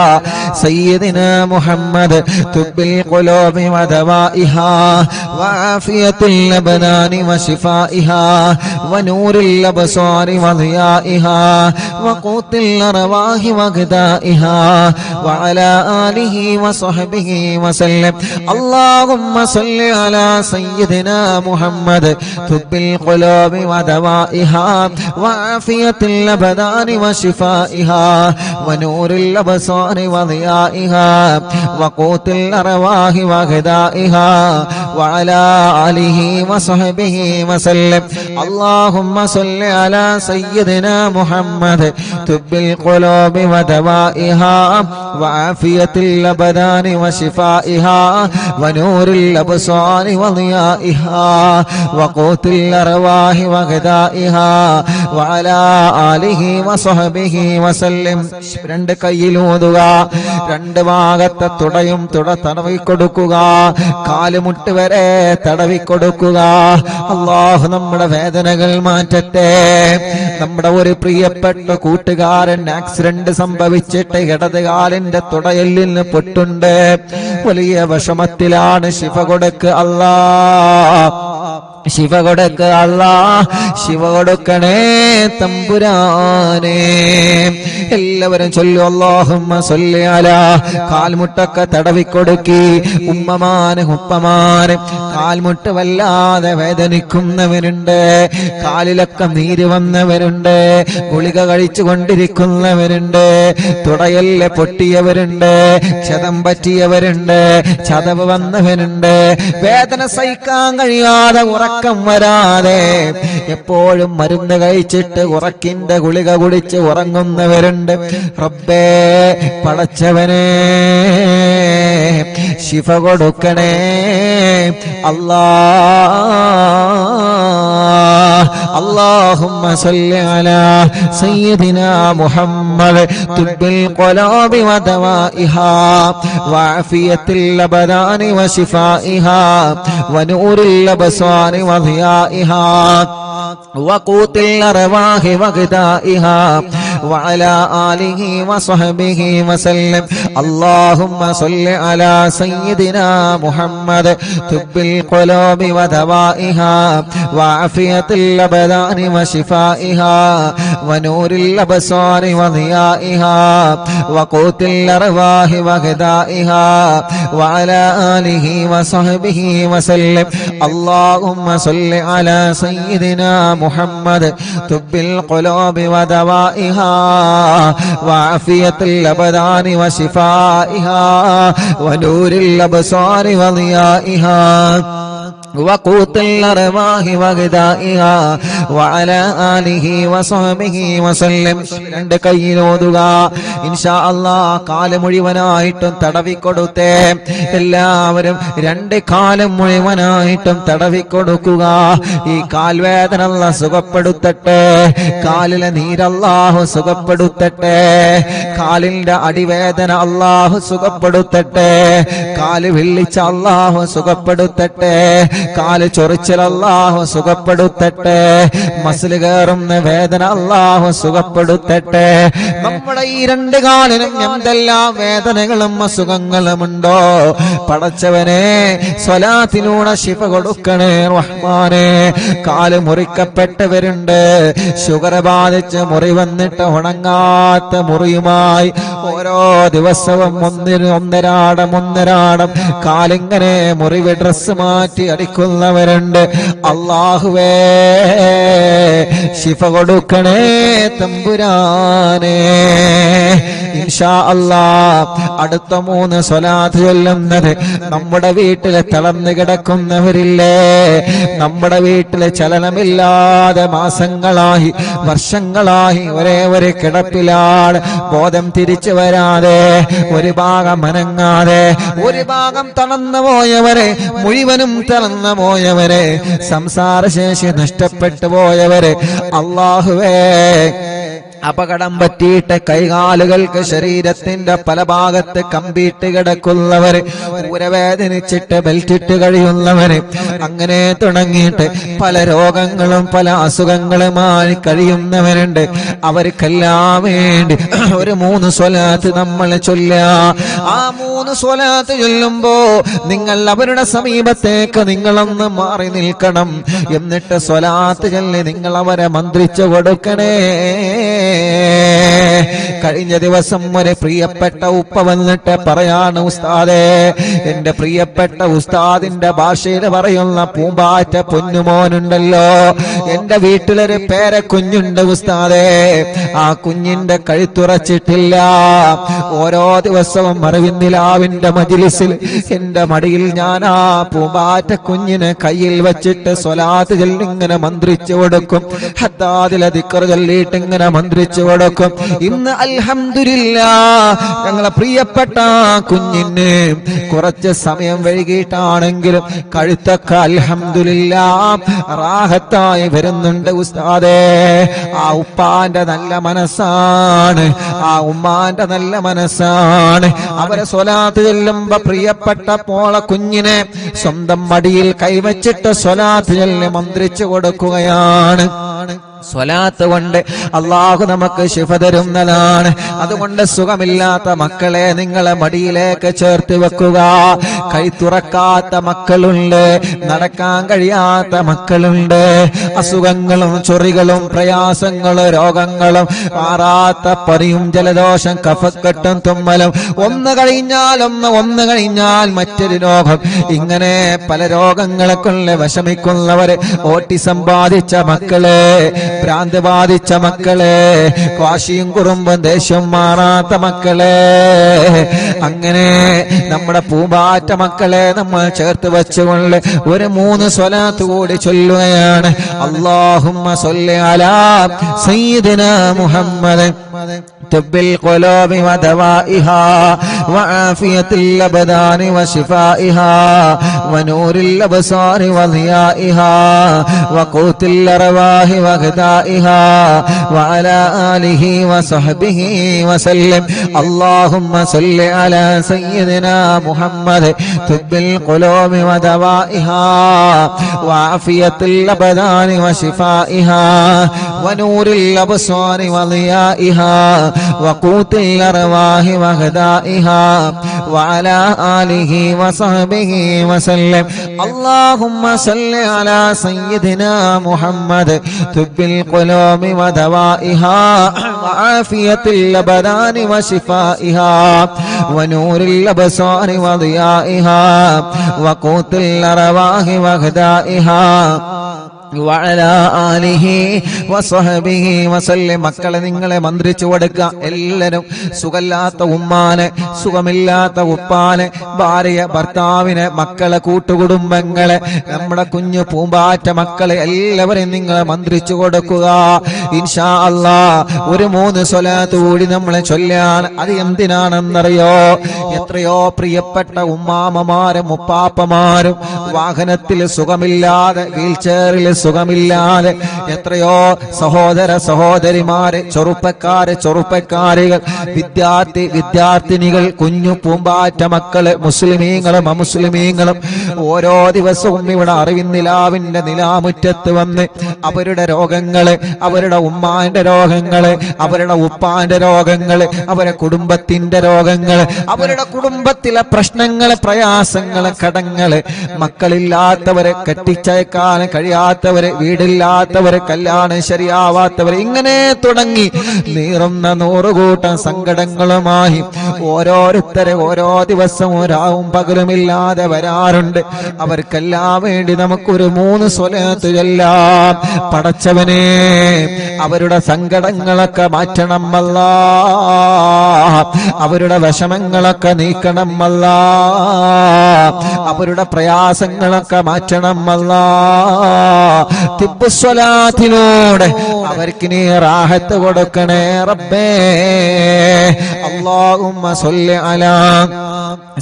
سيدنا محمد طب القلوب ودوائها وعافية الأبدان وشفائها ونور الأبصار وضيائها وقوت الأرواح وغذائها وعلى آله وصحبه وسلم. اللهم صل على سيدنا محمد طب القلوب ودوائها وعافية الأبدان وشفائها ونور الأبصار وضيائها وقوت الأرواح وغذائها وعلى آله وصحبه وسلم. اللهم صل على سيدنا محمد طب القلوب ودوائها وعافية الأبدان وشفائها ونور الأبصار وضيائها وقوت الأرواح وغذائها وعلى آله وصحبه وسلم. രണ്ട് കൈയിലൂതുക, രണ്ട് ഭാഗത്തെ തുടയും തടവിക്കൊടുക്കുക, കാലുമുട്ട് വരെ തടവിക്കൊടുക്കുക. അല്ലാഹു നമ്മുടെ വേദനകൾ മാറ്റട്ടെ. നമ്മുടെ ഒരു പ്രിയപ്പെട്ട കൂട്ടുകാരൻ ആക്സിഡന്റ് സംഭവിച്ചിട്ട് ഇടത് കാലിന്റെ തുടയെല്ലിന് പൊട്ടുണ്ട്, വലിയ വിഷമത്തിലാണ്. ശിഫ കൊടുക്ക് അല്ലാ, ശിവ കൊടുക്ക അല്ലാ, ശിവ കൊടുക്കണേ തമ്പുരാനെ. എല്ലാവരും ചൊല്ലു അല്ലാഹുമ്മ സല്ലി അലാ. കാൽമുട്ടൊക്കെ തടവിക്കൊടുക്കി. ഉമ്മമാന് ഉപ്പമാന് കാൽമുട്ട് വല്ലാതെ വേദനിക്കുന്നവരുണ്ട്, കാലിലൊക്കെ നീര് വന്നവരുണ്ട്, ഗുളിക കഴിച്ചു കൊണ്ടിരിക്കുന്നവരുണ്ട്, തുടയല് പൊട്ടിയവരുണ്ട്, ക്ഷതം പറ്റിയവരുണ്ട്, ചതവ് വന്നവരുണ്ട്, വേദന സഹിക്കാൻ കഴിയാതെ ഉറക്കം വരാതെ എപ്പോഴും മരുന്ന് കഴിച്ചിട്ട് ഉറക്കിന്റെ ഗുളിക കുടിച്ച് ഉറങ്ങുന്നവരുണ്ട്. റബ്ബേ പടച്ചവനെ ശിഫ കൊടുക്കണേ അല്ലാ. اللهم صل على سيدنا محمد طب القلوب ودوائها وعافية الأبدان وشفائها ونور الأبصار وضيائها وقوت الأرواح وغذائها وعلى آله وصحبه وسلم. اللهم صل على سيدنا محمد طب القلوب ودوائها وعافية الأبدان وشفائها ونور الأبصار وضيائها وقوت الأرواح وغذائها وعلى آله وصحبه وسلم. اللهم صل على سيدنا محمد طب القلوب ودوائها وعافية الأبدان وشفائها ونور الأبصار وضيائها وقوت الأرواح وغذائها وعلى آله وصحبه وسلم. രണ്ട് കൈയിലോതുക ഇൻഷാ അല്ലാഹ്. കാല് മുഴുവനായിട്ടും തടവിക്കൊടുത്തേ. എല്ലാവരും രണ്ട് കാലും മുഴുവനായിട്ടും തടവിക്കൊടുക്കുക. ഈ കാൽവേദന അല്ലാഹ് സുഖപ്പെടുത്തട്ടെ, കാലിലെ നീരല്ലാഹു സുഖപ്പെടുത്തട്ടെ, കാലിന്റെ അടിവേദന അല്ലാഹു സുഖപ്പെടുത്തട്ടെ, കാല് വിള്ളിച്ച അല്ലാഹു സുഖപ്പെടുത്തട്ടെ, കാല് ചൊറിച്ചൽ അല്ലാഹു സുഖപ്പെടുത്തട്ടെ, മസില് കയറുന്ന വേദന അല്ലാഹു സുഖപ്പെടുത്തട്ടെ. നമ്മുടെ ഈ രണ്ട് കാലിനും എന്തെല്ലാം വേദനകളും അസുഖങ്ങളുമുണ്ടോ പടച്ചവനെ സ്വലാത്തിലൂടെ ശിഫ കൊടുക്കണേ റഹ്മാനെ. കാല് മുറിക്കപ്പെട്ടവരുണ്ട്, ഷുഗർ ബാധിച്ച് മുറി വന്നിട്ട് ഉണങ്ങാത്ത മുറിയുമായി ഓരോ ദിവസവും ഒന്നരാടം കാലിങ്ങനെ മുറിവ് ഡ്രസ് മാറ്റി അടിക്കുന്നവരുണ്ട്. അല്ലാഹുവേ ശിഫ കൊടുക്കണേ തമ്പുരാനെ. ഇൻഷാ അല്ലാഹ് അടുത്ത 3 സ്വലാത്ത് ചൊല്ലുന്നത് നമ്മുടെ വീട്ടിലെ തളർന്നു കിടക്കുന്നവരില്ലേ, നമ്മുടെ വീട്ടിലെ ചലനമില്ലാതെ മാസങ്ങളായി വർഷങ്ങളായി ഒരേ ഒരു കിടപ്പിലാണ്, ബോധം തിരിച്ചു വരാതെ, ഒരു ഭാഗം അനങ്ങാതെ, ഒരു ഭാഗം തളർന്നു പോയവരെ, മുഴുവനും തളർന്നു പോയവരെ, സംസാരശേഷി നഷ്ടപ്പെട്ടു പോയവരെ, അല്ലാഹുവേ അപകടം പറ്റിയിട്ട് കൈകാലുകൾക്ക് ശരീരത്തിന്റെ പല ഭാഗത്ത് കമ്പിയിട്ട് കിടക്കുന്നവര്, ഊരവേദനിച്ചിട്ട് ബെൽറ്റിട്ട് കഴിയുന്നവര്, അങ്ങനെ തുടങ്ങിയിട്ട് പല രോഗങ്ങളും പല അസുഖങ്ങളുമായി കഴിയുന്നവരുണ്ട്. അവർക്കെല്ലാം വേണ്ടി ഒരു 3 സ്വലാത്ത് നമ്മൾ ചൊല്ലുക. ആ 3 സ്വലാത്ത് ചൊല്ലുമ്പോ നിങ്ങൾ അവരുടെ സമീപത്തേക്ക് നിങ്ങളൊന്ന് മാറി നിൽക്കണം. എന്നിട്ട് സ്വലാത്ത് ചൊല്ലി നിങ്ങൾ അവരെ മന്ത്രിച്ചു കൊടുക്കണേ. കഴിഞ്ഞ ദിവസം ഒരു പ്രിയപ്പെട്ട ഉപ്പ വന്നിട്ട് പറയാണ്, ഉസ്താദേ, എന്റെ പ്രിയപ്പെട്ട ഉസ്താദിന്റെ ഭാഷയിൽ പറയുന്ന പൂമ്പാറ്റ പൊന്നുമോനുണ്ടല്ലോ, എന്റെ വീട്ടിലൊരു പേരക്കുഞ്ഞുണ്ട് ഉസ്താദേ, ആ കുഞ്ഞിന്റെ കഴുത്തുറച്ചിട്ടില്ല. ഓരോ ദിവസവും അറിവിന്നിലാവിന്റെ മജ്‌ലിസിൽ എന്റെ മടിയിൽ ഞാൻ ആ പൂമ്പാറ്റ കുഞ്ഞിനെ കയ്യിൽ വെച്ചിട്ട് സ്വലാത്ത് ചൊല്ലി ഇങ്ങനെ മന്ത്രിച്ചു കൊടുക്കും. ഹദ്ദാദിലെ ദിക്ർ ചൊല്ലിയിട്ട് ഇങ്ങനെ മന്ത്രിച്ചു കൊടുക്കും. ഇന്ന് അൽഹംദുലില്ലാഹ് ഞങ്ങളെ പ്രിയപ്പെട്ട കുഞ്ഞിന് കുറച്ച് സമയം വൈകിട്ടാണെങ്കിലും കഴുത്തൊക്കെ അൽഹംദുലില്ലാഹ് റാഹത്തായി വരുന്നുണ്ട് ഉസ്താദേ. ആ ഉപ്പാന്റെ നല്ല മനസ്സാണ്, ആ ഉമ്മാന്റെ നല്ല മനസ്സാണ്. അവരെ സ്വലാത്ത് ചൊല്ലുമ്പോ പ്രിയപ്പെട്ട പോള കുഞ്ഞിനെ സ്വന്തം മടിയിൽ കൈവച്ചിട്ട് സ്വലാത്ത് ചൊല്ലി മന്ത്രിച്ചു കൊടുക്കുകയാണ്. സ്വലാത്ത് കൊണ്ട് അള്ളാഹു നമുക്ക് ശിഫ തരുന്നതാണ്. അതുകൊണ്ട് സുഖമില്ലാത്ത മക്കളെ നിങ്ങളെ മടിയിലേക്ക് ചേർത്ത് വെക്കുക. കൈ തുറക്കാത്ത മക്കളുണ്ട്, നടക്കാൻ കഴിയാത്ത മക്കളുണ്ട്, അസുഖങ്ങളും ചൊറികളും പ്രയാസങ്ങളും രോഗങ്ങളും മാറാത്ത പനിയും ജലദോഷം കഫക്കെട്ടും തുമ്മലും ഒന്ന് കഴിഞ്ഞാൽ മറ്റൊരു രോഗം, ഇങ്ങനെ പല രോഗങ്ങളെ കൊണ്ട് വിഷമിക്കുന്നവര്, ഓട്ടിസം ബാധിച്ച മക്കളെ, ഭ്രാന്ത് ബാധിച്ച മക്കളെ, വാശിയും കുറുമ്പും ദേഷ്യം മാറാത്ത മക്കളെ, അങ്ങനെ നമ്മുടെ പൂമ്പാറ്റ മക്കളെ നമ്മൾ ചേർത്ത് വെച്ചുകൊണ്ട് ഒരു 3 സ്വലാത്ത് കൂടി ചൊല്ലുകയാണ്. അല്ലാഹുമ്മ സ്വല്ലി അലാ സയ്യിദിനാ മുഹമ്മദ് തുബ്ബിൽ ഖുലൂബി വദവാഇഹാ വആഫിയത്തിൽ അബ്ദാനി വശിഫാഇഹാ വനൂരിൽ അബ്സാരി വദിയാഇഹാ വഖൂത്തിൽ അർവാഹി വഗദാഇഹാ വഅലാ ആലിഹി വസഹ്ബിഹി വസല്ലം. അല്ലാഹുമ്മ സ്വല്ലി അലാ സയ്യിദിനാ മുഹമ്മദ് തുബ്ബിൽ ഖുലൂബി വദവാഇഹാ വആഫിയത്തിൽ അബ്ദാനി വശിഫാഇഹാ വനൂരിൽ അബ്സാരി വദിയാഇഹാ وقوت الأرواح وغذائها وعلى آله وصحبه وسلم. اللهم صل على سيدنا محمد طب القلوب ودوائها وعافية الأبدان وشفائها ونور الأبصار وضيائها وقوت الأرواح وغذائها വഅലാ ആലിഹി വസഹബിഹി വസല്ലം. മക്കളെ നിങ്ങളെ മന്ത്രിച്ചു കൊടുക്കുക. എല്ലാവരും സുഖമില്ലാത്ത ഉമ്മാനെ, സുഖമില്ലാത്ത ഉപ്പാനെ, ഭാര്യ ഭർത്താവിനെ, മക്കളെ, കൂട്ടുകുടുംബങ്ങളെ, നമ്മുടെ കുഞ്ഞു പൂമ്പാറ്റ മക്കളെ എല്ലാവരെയും നിങ്ങളെ മന്ത്രിച്ചു കൊടുക്കുക. ഇൻഷാ അല്ലാഹ് ഒരു 3 സ്വലാത്ത് കൂടി നമ്മളെ ചൊല്ലാണ്. അത് എന്തിനാണെന്നറിയോ? എത്രയോ പ്രിയപ്പെട്ട ഉമ്മാമ്മമാരും ഉപ്പാപ്പമാരും വാഹനത്തിൽ സുഖമില്ലാതെ, വീൽ ചെയറിൽ സുഖമില്ലാതെ, എത്രയോ സഹോദര സഹോദരിമാര്, ചെറുപ്പക്കാരികൾ, വിദ്യാർത്ഥിനികൾ, കുഞ്ഞു പൂമ്പാറ്റ മക്കള്, മുസ്ലിമീങ്ങളും അമുസ്ലിമീങ്ങളും ഓരോ ദിവസവും ഇവിടെ അറിവിന്നിലാവിന്റെ നിലാമുറ്റത്ത് വന്ന് അവരുടെ രോഗങ്ങള്, അവരുടെ ഉമ്മാന്റെ രോഗങ്ങള്, അവരുടെ ഉപ്പാന്റെ രോഗങ്ങള്, അവരുടെ കുടുംബത്തിന്റെ രോഗങ്ങള്, അവരുടെ കുടുംബത്തിലെ പ്രശ്നങ്ങള്, പ്രയാസങ്ങള്, കടങ്ങള്, മക്കളില്ലാത്തവരെ, കെട്ടിച്ചയക്കാൻ കഴിയാത്തവരെ, വീടില്ലാത്തവരെ, കല്യാണം ശരിയാവാത്തവരെ, ഇങ്ങനെ തുടങ്ങി നീറുന്ന 100 കൂട്ടം സങ്കടങ്ങളുമായി ഓരോരുത്തരെ ഓരോ ദിവസവും രാവും പകലുമില്ലാതെ വരാറുണ്ട്. അവർക്കെല്ലാം വേണ്ടി നമുക്കൊരു 3 സ്വലാത്ത് ചൊല്ലാം. പടച്ചവനെ, അവരുടെ സങ്കടങ്ങളൊക്കെ മാറ്റണം അല്ലാഹ്, അവരുടെ വിഷമങ്ങളൊക്കെ നീക്കണം അല്ലാഹ്, അവരുടെ പ്രയാസങ്ങളൊക്കെ മാറ്റണം അല്ലാഹ്. തിബ്ബുസ്വലാത്തിലൂടെ അവർക്ക് നീ റാഹത്ത് കൊടുക്കണേ റബ്ബേ. അല്ലാഹുമ്മ സ്വല്ലി അലാ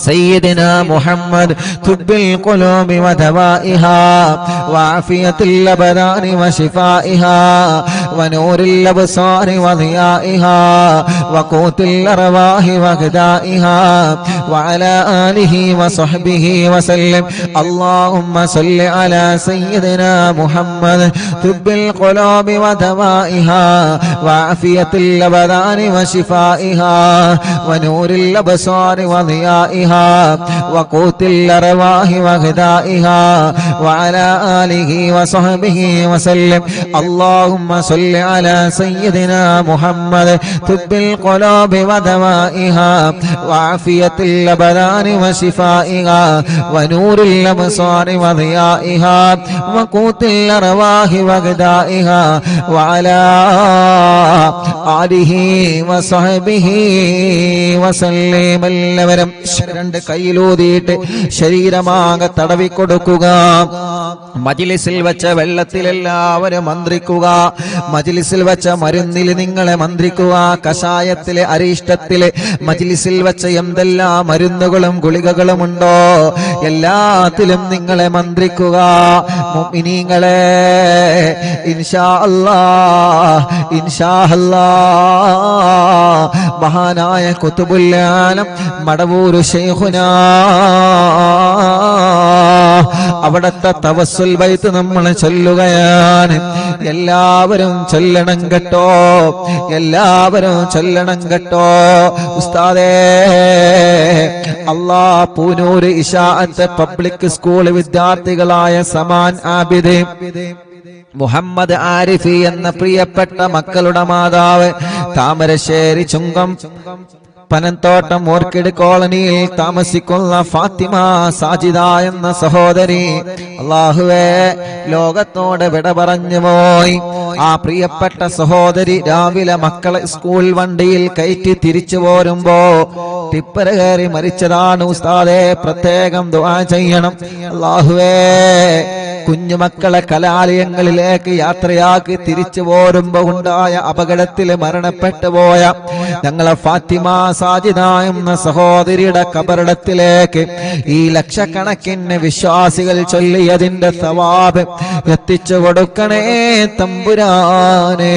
سيدنا محمد طب القلوب ودوائها وعافية الأبدان وشفائها ونور الأبصار وضيائها وقوت الأرواح وغذائها وعلى آله وصحبه وسلم. اللهم صل على سيدنا محمد طب القلوب ودوائها وعافية الأبدان وشفائها ونور الأبصار وضيائها وقوت الأرواح وغذائها وعلى آله وصحبه وسلم. اللهم صل على سيدنا محمد طب القلوب ودوائها وعافية الأبدان وشفائها ونور الأبصار وضيائها وقوت الأرواح وغذائها وعلى آله وصحبه وسلم. എല്ലാവരും രണ്ട് കൈയിലൂതിയിട്ട് ശരീരമാകെ തടവിക്കൊടുക്കുക. മജ്ലിസിൽ വെച്ച വെള്ളത്തിൽ എല്ലാവരും മന്ത്രിക്കുക. മജ്ലിസിൽ വെച്ച മരുന്നിൽ നിങ്ങളെ മന്ത്രിക്കുക. കഷായത്തിലെ അരിഷ്ടത്തിലെ മജ്ലിസിൽ വെച്ച എന്തെല്ലാം മരുന്നുകളും ഗുളികകളും ഉണ്ടോ എല്ലാത്തിലും നിങ്ങളെ മന്ത്രിക്കുക. മുഅ്മിനീങ്ങളെ ഇൻഷാ അല്ലാഹ് ഇൻഷാ അല്ലാഹ് മഹാനായ ഖുതുബുൽ ആലം മടവൂർ ശൈഖുനാ അവിടത്തെ തവസ്സുൽ ബൈത്ത് നമ്മൾ ചൊല്ലുകയാണ്. എല്ലാവരും ചൊല്ലണം കേട്ടോ, എല്ലാവരും ചൊല്ലണം കേട്ടോ. ഉസ്താദേ അല്ലാഹ് പൂനൂർ ഇശാഅത്ത് പബ്ലിക് സ്കൂൾ വിദ്യാർത്ഥികളായ സമാൻ ആബിദ് മുഹമ്മദ് ആരിഫി എന്ന പ്രിയപ്പെട്ട മക്കളുടെ മാതാവ് താമരശ്ശേരി ചുങ്കം പനന്തോട്ടം ഓർക്കിഡ് കോളനിയിൽ താമസിക്കുന്ന ഫാത്തിമ സാജിദ എന്ന സഹോദരി അല്ലാഹുവേ ലോകത്തോട് വിട പറഞ്ഞു പോയി. ആ പ്രിയപ്പെട്ട സഹോദരി രാവിലെ മക്കളെ സ്കൂൾ വണ്ടിയിൽ കയറ്റി തിരിച്ചു പോരുമ്പോ ടിപ്പർ കയറി മരിച്ചതാണ്. ഉസ്താദേ പ്രത്യേകം ദുആ ചെയ്യണം. അല്ലാഹുവേ കുഞ്ഞുമക്കളെ കലാലയങ്ങളിലേക്ക് യാത്രയാക്കി തിരിച്ചു പോരുമ്പോ ഉണ്ടായ അപകടത്തിൽ മരണപ്പെട്ടു പോയ ഞങ്ങളെ ഫാത്തിമ സാജിദ എന്ന സഹോദരിയുടെ കബറിടത്തിലേക്ക് ഈ ലക്ഷക്കണക്കിന് വിശ്വാസികൾ ചൊല്ലിയതിന്റെ സവാബ് എത്തിച്ചു കൊടുക്കണേ തമ്പുരാനെ.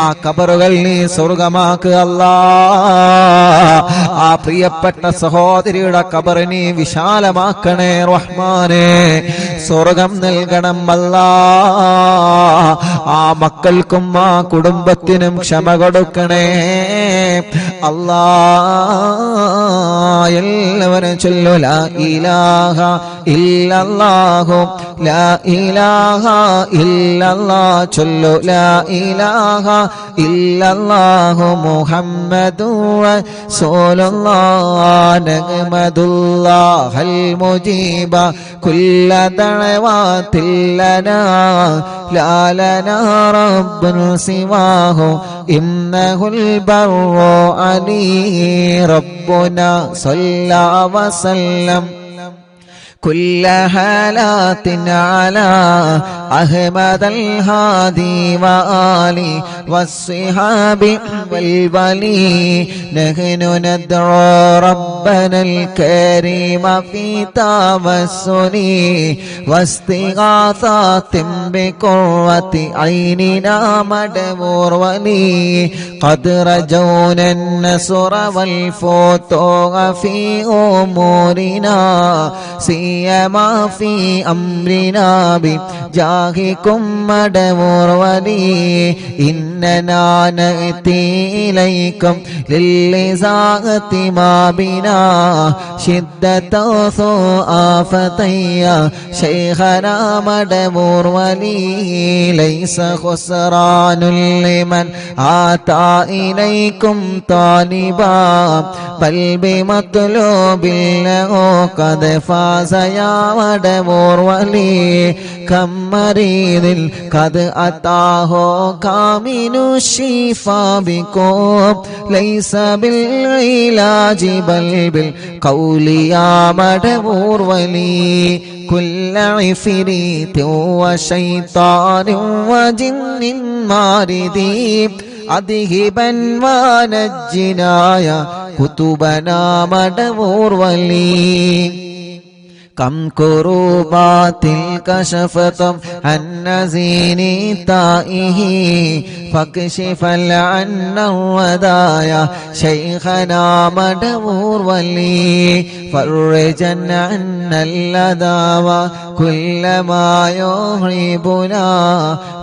ആ കബറുകൾ നീ സ്വർഗമാക്കുക അല്ലാഹ്. ആ പ്രിയപ്പെട്ട സഹോദരിയുടെ കബർ നീ വിശാലമാക്കണേ റഹ്മാനെ. സ്വർഗം നൽകണം അല്ലാഹ്. ആ മക്കൾക്കും ആ കുടുംബത്തിനും ക്ഷമ കൊടുക്കണേ അല്ലാഹ്. എല്ലാവരും ചൊല്ലു ലാ ഇലാഹ ഇല്ലല്ലാഹു ലാ ഇലാഹ ഇല്ലല്ലാഹ്. ചൊല്ലു ലാ ഇലാഹ ഇല്ലല്ലാഹു മുഹമ്മദുർ റസൂലുള്ളാഹ്. നഹ്മദുല്ലാഹൽ മുജീബ കുല്ല ദഅവാതിൽ ലനാ ലാ ലനാ റബ്ബുൻ സിവാഹു ഇന്നഹുൽ ബർറു അലീ റബ്ബുനാ സല്ലല്ലാ വസല്ലം كل حالات على أحمد الهادي وآله والصحاب والولي. نحن ندعو ربنا الكريم في توسل واستغاثات بقرة عيننا مدبور ولي. قد رجونا النصر والفتوح في أمورنا سيما في أمرنا بجاهكم مدبور ولي. إننا نأتي إليكم للإزاغة ما بنا شدة آفتي شيخنا مدبور ولي. ليس خسران لمن آتى إليكم طالبا بل بمطلوب له قد فاز يا مدبور ولي. كم مريض قد أتاه كامل الشفاء بكم ليس بالعلاج بل بالقول يا مدبور ولي. كل عفريت وشيطان وجن مارد أذهبا ونجنا يا كتبنا مدبور ولي كم كروبات كشفت عن نزين تائه فاكشف عنا الودايا شيخنا مدبور ولي فرجا عنا اللذى وكل ما يهربنا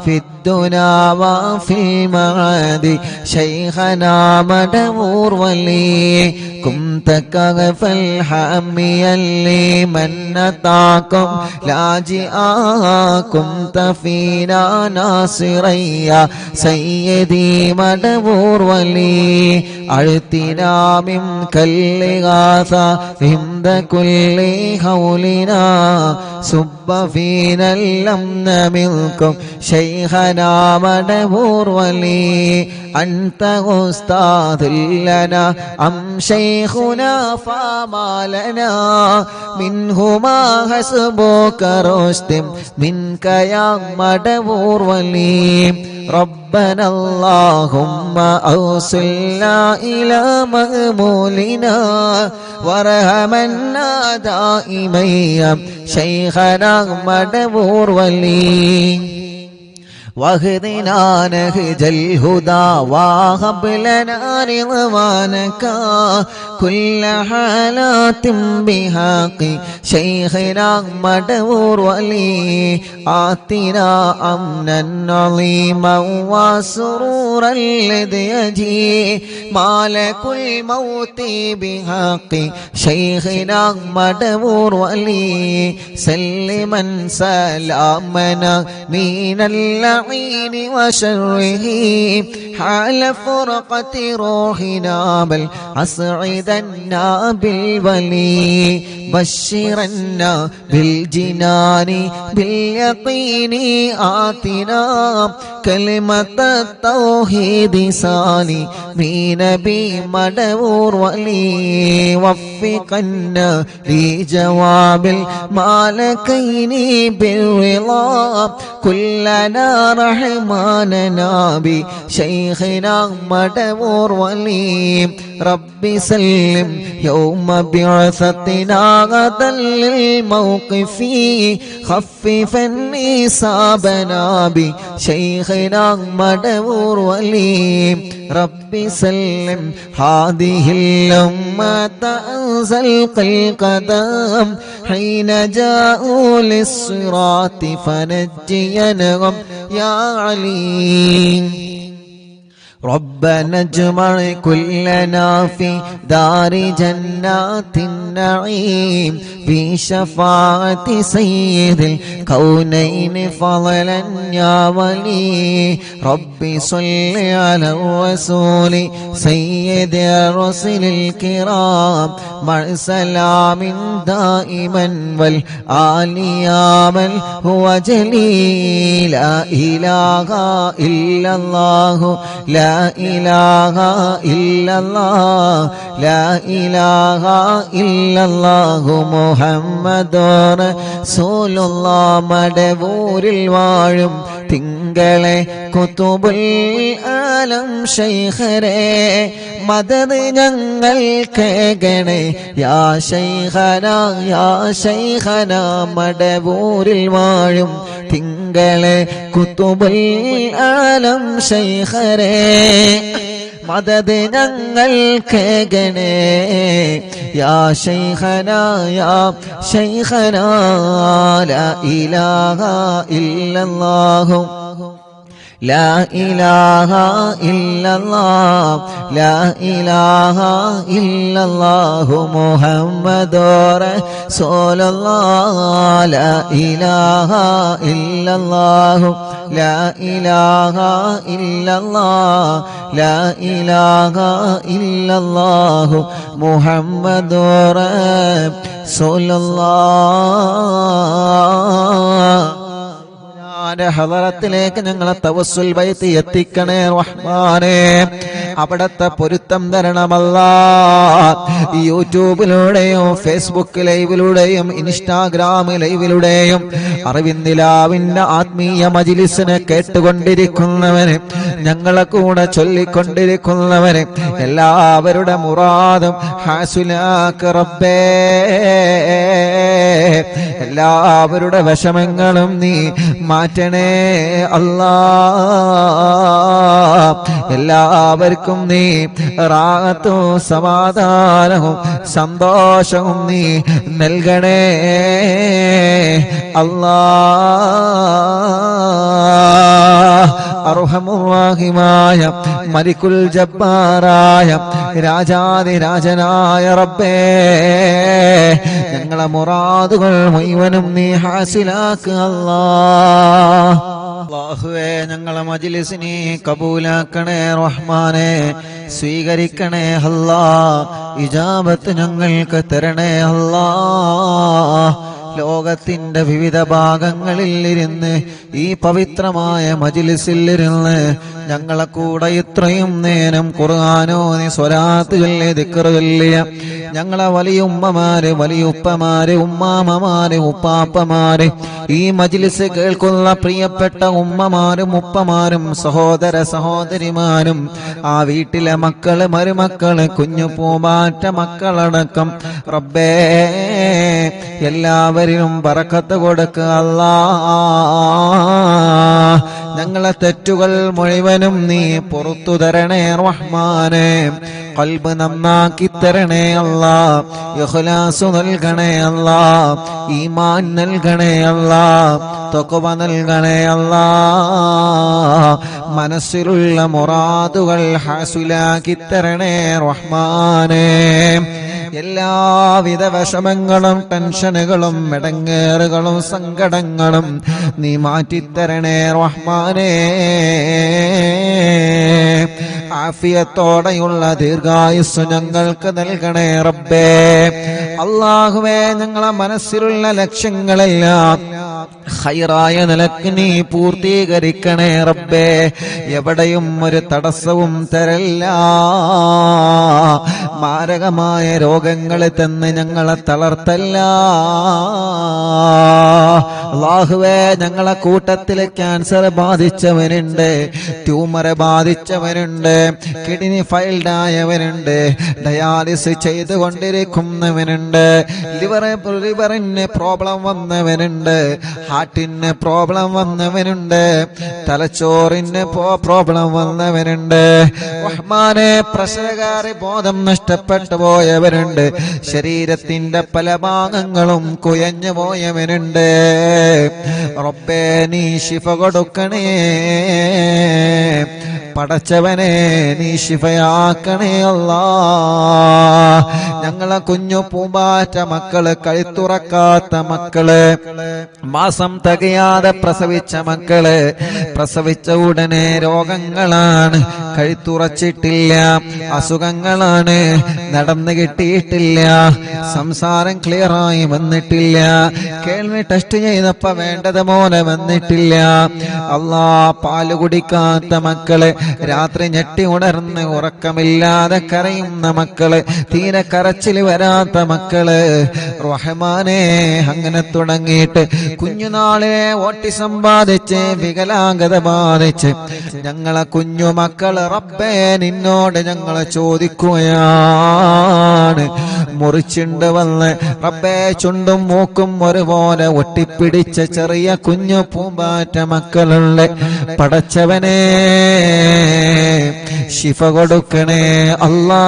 في الدنيا وفي المعاد شيخنا مدبور ولي كنت كغف الحامي لمن أتاكم لاجئا كنت فينا ناصريا سيدي مدبور ولي أعطنا منك الإغاثة عند كل حولنا صب فينا الأمن منكم شيخنا مدبور ولي أنت أستاذ لنا أم شيخنا فما لنا منهما حسبك رشد منك يا مدبور ولي ربنا اللهم أوصلنا إلى مأمولنا وارحمنا دائما شيخنا مدبور ولي واهدنا نهج الهدى وهب لنا رضوانك كل حالات بحق شيخنا مدبور ولي آتنا أمنا عظيما وسرورا الذي يجي مالك الموت بحق شيخنا مدبور ولي سلما سلامنا من اللعين وشره حال فرقة روحنا بل أسعدنا بالولي بشرنا بالجنان باليقين آتنا كلمة التوحيد سالي من نبي مدبور ولي وفقنا لجواب المالكين بالرضا كلنا رحماننا بشيخنا مدبور ولي رب سلم يوم بعثتنا غدا للموقف خففا إصابنا بشيخنا مدبور ولي رب سلم هذه الأمة أنزل القدم حين جاءوا للصراط فنجينهم يا عليم ربنا اجمع كلنا في دار جنات النعيم بشفاعة سيد الكونين فضلا يا ولي ربي صل على الرسول سيد الرسل الكرام مع سلام دائما والآل يا من هو جليل لا إله إلا الله لا إله إلا الله لا إله إلا الله محمد رسول الله മടവൂരിൽ വാഴും തിങ്കളെ കുതുബുൽ ആലം ശൈഖരേ മദദ് ഞങ്ങൾ കേകണേ യാ ശൈഖന മടവൂരിൽ വാഴും തിങ്കളെ കുതുബുൽ ആലം ശൈഖരേ മദദ് ഞങ്ങൾ കേകണേ യാ ശൈഖന ലാ ഇലാഹ ഇല്ലല്ലാഹു لا إله إلا الله لا إله إلا الله محمد رسول الله لا إله إلا الله لا إله إلا الله لا إله إلا الله محمد رسول الله ഹളറത്തിലേക്ക് ഞങ്ങളെ തവസ്സുൽ ബൈത്ത് എത്തിക്കണേ റഹ്മാനേ അവിടത്തെ പൊരുത്തം തരണമല്ലാ. യൂട്യൂബിലൂടെയും ഫേസ്ബുക്ക് ലൈവിലൂടെയും ഇൻസ്റ്റാഗ്രാം ലൈവിലൂടെയും അറിവിന്ദിലാവിന്റെ ആത്മീയ മജ്ലിസിനെ കേട്ടുകൊണ്ടിരിക്കുന്നവന്, ഞങ്ങളെ കൂടെ ചൊല്ലിക്കൊണ്ടിരിക്കുന്നവന് എല്ലാവരുടെ മുറാദും ഹാസുലാക്ക് റബ്ബേ. എല്ലാവരുടെ വിഷമങ്ങളും നീ മാറ്റണേ അല്ലാ. എല്ലാവർക്കും നീ റാഹത്തും സമാധാനവും സന്തോഷവും നീ നൽകണേ അല്ലാ. അർഹമുർ-റഹീമായ മലിക്കുൽ ജബ്ബാറായ രാജാധിരാജനായ റബ്ബേ, ഞങ്ങളെ മുറാദുകൾ മുഴുവനും നീ ഹാസിലാക്ക് അല്ലാ. അല്ലാഹുവേ, ഞങ്ങളെ മജ്ലിസിനെ കബൂലാക്കണേ റഹ്മാനെ, സ്വീകരിക്കണേ അല്ലാ. ഇജാബത്ത് ഞങ്ങൾക്ക് തരണേ അല്ലാ. ലോകത്തിന്റെ വിവിധ ഭാഗങ്ങളിൽ ഇരുന്ന് ഈ പവിത്രമായ മജ്ലിസിൽ ഇരുന്ന് ഞങ്ങളെ കൂടെ ഇത്രയും നേരം ഖുർആനോ നീ സ്വലാത്ത് ചൊല്ലി ദിക്ർ ചൊല്ലിയ ഞങ്ങളെ വലിയ ഉമ്മമാര്, വലിയ ഉപ്പമാര്, ഉമ്മാമമാര്, ഉപ്പാപ്പമാര്, ഈ മജ്ലിസ് കേൾക്കുന്ന പ്രിയപ്പെട്ട ഉമ്മമാരും ഉപ്പമാരും സഹോദര സഹോദരിമാരും, ആ വീട്ടിലെ മക്കള്, മരുമക്കള്, കുഞ്ഞു പൂമ്പാറ്റ മക്കളടക്കം റബ്ബേ എല്ലാവരിലും ബറക്കത്ത് കൊടുക്കുക അല്ലാ. ഞങ്ങളെ തെറ്റുകൾ മുഴുവനും നീ പുറത്തു തരണേ റഹ്മാനെ. ഖൽബ് നന്നാക്കി തരണേ അല്ലാ. ഇഖ്ലാസ് നൽകണേ അല്ലാ. ഈമാൻ നൽകണേ അല്ലാ. തഖ്വ നൽകണേ അല്ലാ. മനസ്സിലുള്ള മുറാദുകൾ ഹാസിലാക്കി തരണേ റഹ്മാനെ. എല്ലാവിധ വിഷമങ്ങളും ടെൻഷനുകളും ഇടങ്ങേറുകളും സങ്കടങ്ങളും നീ മാറ്റിത്തരണേ റഹ്മാനേ. ആഫിയത്തോടെയുള്ള ദീർഘായുസ്സു ഞങ്ങൾക്ക് നൽകണേ റബ്ബേ. അല്ലാഹുവേ, ഞങ്ങളെ മനസ്സിലുള്ള ലക്ഷ്യങ്ങളെല്ലാം ഖൈറായ നിലക്ക് നീ പൂർത്തീകരിക്കണേ റബ്ബേ. എവിടെയും ഒരു തടസ്സവും തരല്ല. മാരകമായ രോഗങ്ങൾ തന്ന് ഞങ്ങളെ തളർത്തല്ല. അല്ലാഹുവേ, ഞങ്ങളെ കൂട്ടത്തിൽ ക്യാൻസർ ബാധിച്ചവനുണ്ട്, ട്യൂമർ ബാധിച്ചവനുണ്ട്, കിഡ്നി ഫെയിൽഡ് ആയവനുണ്ട്, ഡയാലിസിസ് ചെയ്തുകൊണ്ടിരിക്കുന്നവനുണ്ട്, ലിവറിന് പ്രോബ്ലം വന്നവനുണ്ട്, ഹാർട്ടിന് പ്രോബ്ലം വന്നവനുണ്ട്, തലച്ചോറിന് പ്രോബ്ലം വന്നവനുണ്ട്. റഹ്മാനെ, പ്രസവകാരി ബോധം നഷ്ടപ്പെട്ടു പോയവരുണ്ട്, ശരീരത്തിന്റെ പല ഭാഗങ്ങളും കുയഞ്ഞു പോയവനുണ്ട്. റബ്ബേ, നീ ശിഫ കൊടുക്കണേ. പടച്ചവനെ, നീ ശിഫയാക്കണേ അല്ലാ. ഞങ്ങളെ കുഞ്ഞു പൂമ്പാറ്റ മക്കള്, കഴുത്തുറക്കാത്ത മക്കള്, മാസം തികയാതെ പ്രസവിച്ച മക്കള്, പ്രസവിച്ച ഉടനെ രോഗങ്ങളാണ്, കഴുത്തുറച്ചിട്ടില്ല, അസുഖങ്ങളാണ്, നടന്നു കിട്ടിയിട്ടില്ല, സംസാരം ക്ലിയറായി വന്നിട്ടില്ല, കേൾവി ടെസ്റ്റ് ചെയ്തപ്പോ വേണ്ടത് പോലെ വന്നിട്ടില്ല. അല്ലാ, പാല് കുടിക്കാത്ത മക്കള്, രാത്രി ഞെട്ടി ഉണർന്ന് ഉറക്കമില്ലാതെ കരയുന്ന മക്കള്, തീരെ കരച്ചിൽ വരാത്ത മക്കള്. റഹ്മാനെ, അങ്ങനെ തുടങ്ങിയിട്ട് കുഞ്ഞുനാളിലെ ഓട്ടിസം ബാധിച്ച് വികലാംഗത ബാധിച്ച് ഞങ്ങളെ കുഞ്ഞു മക്കള് റബ്ബേ നിന്നോട് ഞങ്ങളെ ചോദിക്കുകയാണ്. മുറിച്ചുണ്ട് വന്ന് റബ്ബേ ചുണ്ടും മൂക്കും ഒരുപോലെ ഒട്ടിപ്പിടിച്ച ചെറിയ കുഞ്ഞു പൂമ്പാറ്റ മക്കളുണ്ട്. പടച്ചവനെ, ശിഫ കൊടുക്കണേ അല്ലാ.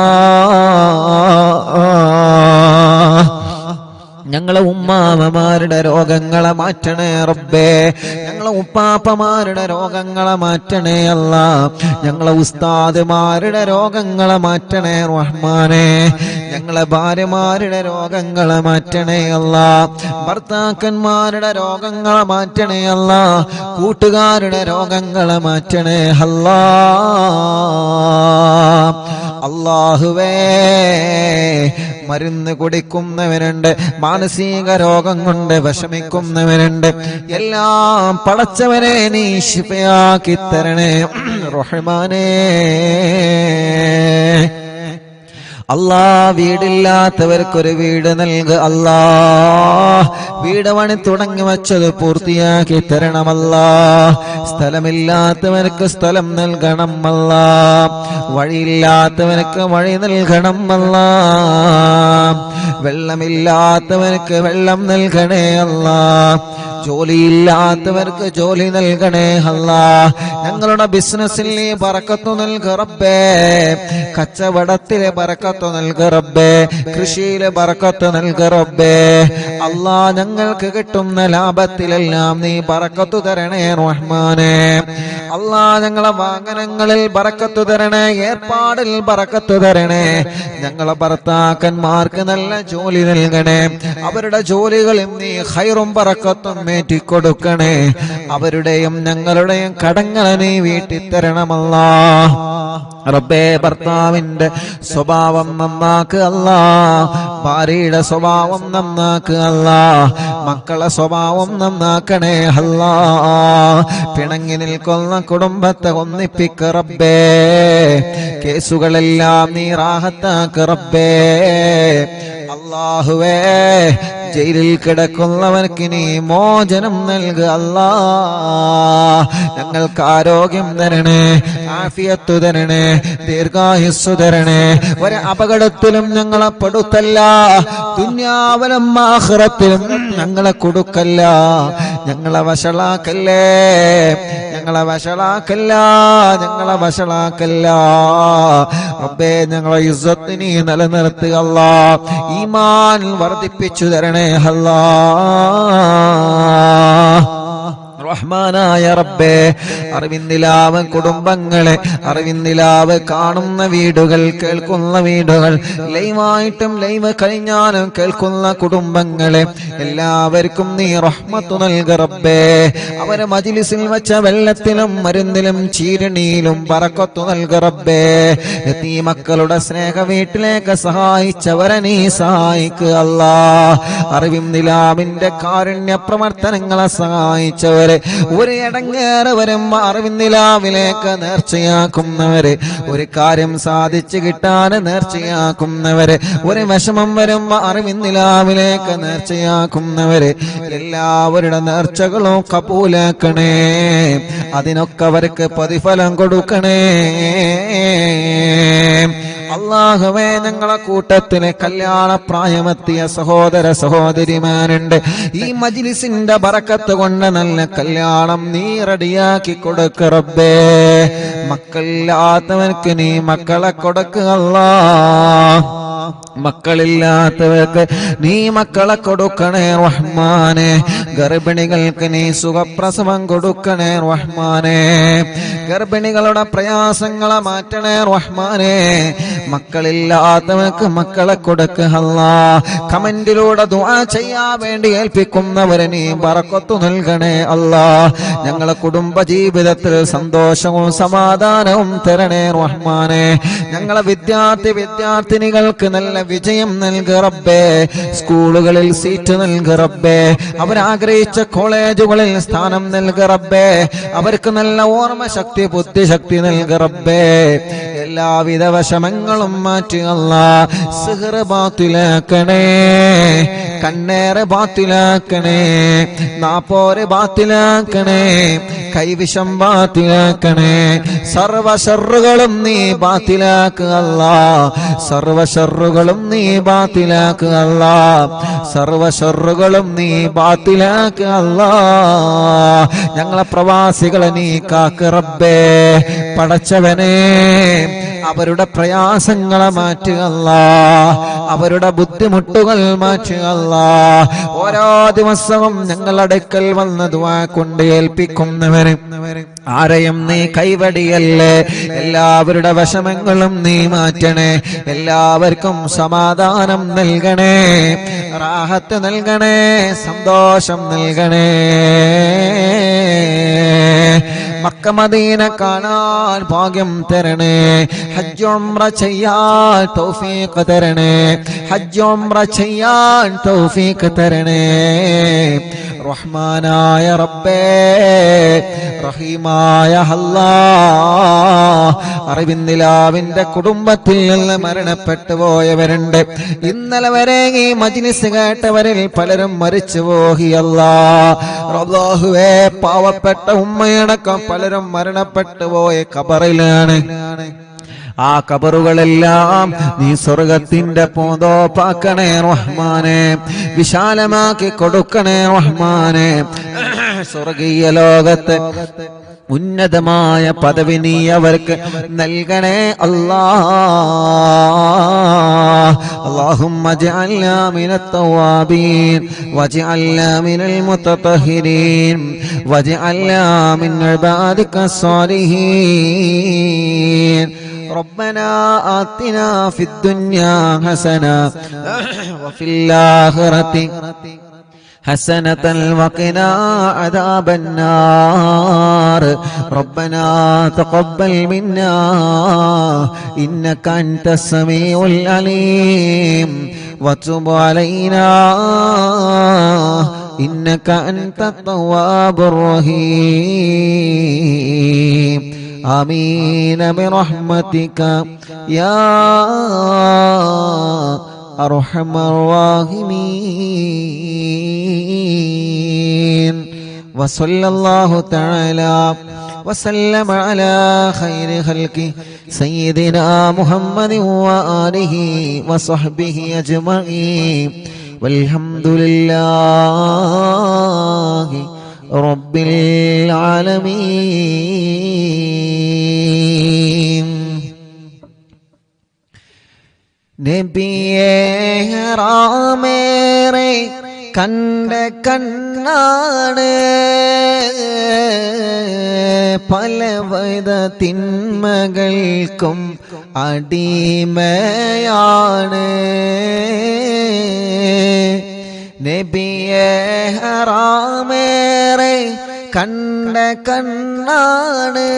ഞങ്ങളെ ഉമ്മാമമാരുടെ രോഗങ്ങളെ മാറ്റണേ റബ്ബേ. ഞങ്ങളെ ഉപ്പാപ്പമാരുടെ രോഗങ്ങളെ മാറ്റണേ അല്ലാ. ഞങ്ങളെ ഉസ്താദുമാരുടെ രോഗങ്ങളെ മാറ്റണേ റഹ്മാനെ. ഞങ്ങളെ ഭാര്യമാരുടെ രോഗങ്ങളെ മാറ്റണേ അല്ലാ, ഭർത്താക്കന്മാരുടെ രോഗങ്ങളെ മാറ്റണേ അല്ലാ, കൂട്ടുകാരുടെ രോഗങ്ങളെ മാറ്റണേ അല്ലാ. അല്ലാഹുവേ, മരുന്ന് കുടിക്കുന്നവരുണ്ട്, മാനസിക രോഗം കൊണ്ട് വിഷമിക്കുന്നവരുണ്ട്, എല്ലാം പടച്ചവനെ നീ ശിഫയാക്കി തരണേ റഹ്മാനേ. അല്ലാ, വീടില്ലാത്തവർക്കൊരു വീട് നൽക അല്ലാ, വീട് പണി തുടങ്ങി വച്ചത് പൂർത്തിയാക്കി തരണമല്ലാ, സ്ഥലമില്ലാത്തവർക്ക് സ്ഥലം നൽകണം അല്ലാ, വഴിയില്ലാത്തവർക്ക് വഴി നൽകണം അല്ലാ, വെള്ളമില്ലാത്തവർക്ക് വെള്ളം നൽകണേ അല്ലാ, ജോലിയില്ലാത്തവർക്ക് ജോലി നൽകണേ അല്ലാ. ഞങ്ങളുടെ ബിസിനസ്സിൽ നീ ബറക്കത്ത് നൽക റബ്ബേ, കച്ചവടത്തിലെ ബറക്കത്ത് നൽക റബ്ബേ, കൃഷിയിലെ ബറക്കത്ത് നൽക റബ്ബേ. അല്ലാ, ഞങ്ങൾക്ക് കിട്ടുന്ന ലാഭത്തിലെല്ലാം നീ ബറക്കത്ത് തരണേ റഹ്മാനേ. അല്ലാ, ഞങ്ങളെ വാഹനങ്ങളിൽ ബറക്കത്ത് തരണേ, ഏർപ്പാടിൽ ബറക്കത്ത് തരണേ. ഞങ്ങളെ ഭർത്താക്കന്മാർക്ക് നല്ല ജോലി നൽകണേ, അവരുടെ ജോലികളിൽ നീ ഖൈറും ബറക്കത്തും കൊടുക്കണേ, അവരുടെയും ഞങ്ങളുടെയും കടങ്ങളെ നീ വീട്ടിത്തരണമല്ലാ റബ്ബേ. ഭർത്താവിന്റെ സ്വഭാവം നന്നാക്ക് അല്ലാ, ഭാര്യയുടെ സ്വഭാവം നന്നാക്ക് അല്ലാ, മക്കളെ സ്വഭാവം നന്നാക്കണേ അല്ലാ. പിണങ്ങി നിൽക്കുന്ന കുടുംബത്തെ ഒന്നിപ്പിക്ക റബ്ബേ, കേസുകളെല്ലാം നീ റാഹത്താക്ക് റബ്ബേ. അല്ലാഹുവേ, ജയിലിൽ കിടക്കുന്നവർക്ക് നീ മോചനം നൽകുക അല്ലാ. ഞങ്ങൾക്ക് ആരോഗ്യം തരണേ, ആഫിയത്ത് തരണേ, ദീർഘായുസ്സു തരണേ. ഒരു അപകടത്തിലും ഞങ്ങളെ പെടുത്തല്ല, ദുനിയാവിലും ആഖിറത്തിലും ഞങ്ങളെ കൊടുക്കല്ല, ഞങ്ങളെ വഷളാക്കല്ലേ, ഞങ്ങളെ വഷളാക്കല്ല, ഞങ്ങളെ വഷളാക്കല്ല റബ്ബേ. ഞങ്ങളെ ഇസ്സത്ത് നീ നിലനിർത്തുക അല്ലാ, ഈമാൻ വർദ്ധിപ്പിച്ചു തരണേ അല്ലാ റഹ്മാനായ റബ്ബേ. അറിവിന്ദിലാവ് കുടുംബങ്ങളെ, അറിവിന്ദിലാവ് കാണുന്ന വീടുകൾ, കേൾക്കുന്ന വീടുകൾ, ലൈവായിട്ടും ലൈവ് കഴിഞ്ഞാലും കേൾക്കുന്ന കുടുംബങ്ങളെ എല്ലാവർക്കും നീ റഹ്മത്ത് നൽക റബ്ബേ. അവരെ മജ്ലിസിൽ വെച്ച വെള്ളത്തിലും മരുന്നിലും ചീരണിയിലും ബറക്കത്ത് നൽക റബ്ബേ. ഈ മക്കളുടെ സ്നേഹ വീട്ടിലേക്ക് സഹായിച്ചവരെ നീ സഹായിക്കുക അല്ലാ. അറിവിന്ദിലാവിന്റെ കാരുണ്യ പ്രവർത്തനങ്ങളെ സഹായിച്ചവരെ, ഒരു ഇടങ്ങേറ് വരുമ്പോ അറിവിന്ദിലാവിലേക്ക് നേർച്ചയാക്കുന്നവരെ, ഒരു കാര്യം സാധിച്ചു കിട്ടാൻ നേർച്ചയാക്കുന്നവരെ, ഒരു വിഷമം വരുമ്പോ അറിവിന്ദിലാവിലേക്ക് നേർച്ചയാക്കുന്നവരെ, എല്ലാവരുടെ നേർച്ചകളും കബൂലാക്കണേ, അതിനൊക്കെ അവർക്ക് പ്രതിഫലം കൊടുക്കണേ അല്ലാഹുവേ. ഞങ്ങളെ കൂട്ടത്തിലെ കല്യാണ പ്രായമെത്തിയ സഹോദര സഹോദരിമാരുണ്ട്, ഈ മജ്ലിസിന്റെ ബറക്കത്ത് കൊണ്ട് നല്ല കല്യാണം നീ റെഡിയാക്കി കൊടുക്ക റബ്ബേ. മക്കളില്ലാത്തവർക്ക് നീ മക്കളെ കൊടുക്കുക അല്ലാ, മക്കളില്ലാത്തവർക്ക് നീ മക്കളെ കൊടുക്കണേ റഹ്മാനെ. ഗർഭിണികൾക്ക് നീ സുഖപ്രസവം കൊടുക്കണേ റഹ്മാനെ. ഗർഭിണികളുടെ പ്രയാസങ്ങളെ മാറ്റണേ റഹ്മാനെ. മക്കളില്ലാത്തവർക്ക് മക്കളെ കൊടുക്കുക അല്ലാ. കമന്റിലൂടെ ദുആ ചെയ്യാൻ വേണ്ടി ഏൽപ്പിക്കുന്നവരെ നീ ബറക്കത്ത് നൽകണേ അല്ലാ. ഞങ്ങളെ കുടുംബ ജീവിതത്തിൽ സന്തോഷവും സമാധാനവും തരണേ റഹ്മാനെ. ഞങ്ങളെ വിദ്യാർത്ഥിനികൾക്ക് നല്ല വിജയം നൽക റബ്ബേ. സ്കൂളുകളിൽ സീറ്റ് നൽക റബ്ബേ. അവരാഗ്രഹിച്ച കോളേജുകളിൽ സ്ഥാനം നൽക റബ്ബേ. അവർക്ക് നല്ല ഓർമ്മ ശക്തി, ബുദ്ധിശക്തി നൽക റബ്ബേ. എല്ലാവിധ വിഷമങ്ങളും മാറ്റുക അല്ലാ. സിഹ്ർ ബാത്തിലാക്കണേ, കണ്ണേറ് ബാത്തിലാക്കണേ, നാപ്പോര് ബാത്തിലാക്കണേ, കൈവിഷം ബാത്തിലാക്കണേ. സർവ ശർറുകളും നീ ബാത്തിലാക്കുക അല്ലാ. സർവ ശർറുകളും നീ ബാത്തിലാക്കുക അല്ലാ. സർവ ശർറുകളും നീ ബാത്തിലാക്കുക അല്ലാ. ഞങ്ങളെ പ്രവാസികളെ നീ കാക്ക് റബ്ബേ. പടച്ചവനെ, അവരുടെ പ്രയാസങ്ങളെ മാറ്റുക അല്ലാ. അവരുടെ ബുദ്ധിമുട്ടുകൾ മാറ്റുക അല്ലാ. ഓരോ ദിവസവും ഞങ്ങളുടെ അടുക്കൽ വന്ന് ദുആ കൊണ്ട് ഏൽപ്പിക്കുന്നവരെ ആരെയും നീ കൈവടിയല്ലേ. എല്ലാവരുടെ വിഷമങ്ങളും നീ മാറ്റണേ. എല്ലാവർക്കും സമാധാനം നൽകണേ, റാഹത്ത് നൽകണേ, സന്തോഷം നൽകണേ. മക്ക മദീന കാണാൻ ഭാഗ്യം തരണേ. ഹജ്ജ് ഉംറ ചെയ്യാൻ തൗഫീഖ് തരണേ. ഹജ്ജ് ഉംറ ചെയ്യാൻ തൗഫീഖ് തരണേ. റഹ്മാനായ റബ്ബേ, റഹീമായ അല്ലാഹ്, അറിവിന്ദിലാവിന്റെ കുടുംബത്തിൽ നിന്ന് മരണപ്പെട്ടു പോയവരുണ്ട്. ഇന്നലെ വരെ ഈ മജ്ലിസ് കേട്ടവരിൽ പലരും മരിച്ചു പോയി. അല്ലാഹുവേ, പാവപ്പെട്ട ഉമ്മയടക്കം പലരും മരണപ്പെട്ടു പോയ ഖബറിലാണ്. ആ ഖബറുകളെല്ലാം നീ സ്വർഗത്തിന്റെ പൂന്തോപ്പാക്കണേ റഹ്മാനെ, വിശാലമാക്കി കൊടുക്കണേ റഹ്മാനെ. സ്വർഗീയ ലോകത്ത് ഉന്നതമായ പദവി നീ അവർക്ക് നൽകണേ അല്ലാഹുമ്മ ജഅൽനാ മിനത്ത് തവ്വാബീൻ വജഅൽനാ മിനൽ മുതതഹിരീൻ വജഅൽനാ മിൻ ഇബാദിക സ്വാലിഹീൻ. ربنا آتنا في الدنيا حسنة وفي الآخرة حسنة وقنا عذاب النار. ربنا تقبل منا إنك أنت السميع العليم وتب علينا إنك أنت التواب الرحيم. آمين برحمتك يا أرحم الراحمين. وصلى الله تعالى وسلم على خير خلقه سيدنا محمد وآله وصحبه أجمعين والحمد لله رب العالمين. നബിയേ ഹറാമേറെ കണ്ട കണ്ണാണ്, പലവിധ തിന്മകൾക്കും അടിമയാണ്. നബിയേ ഹറാമേറെ കണ്ട കണ്ണാണ്,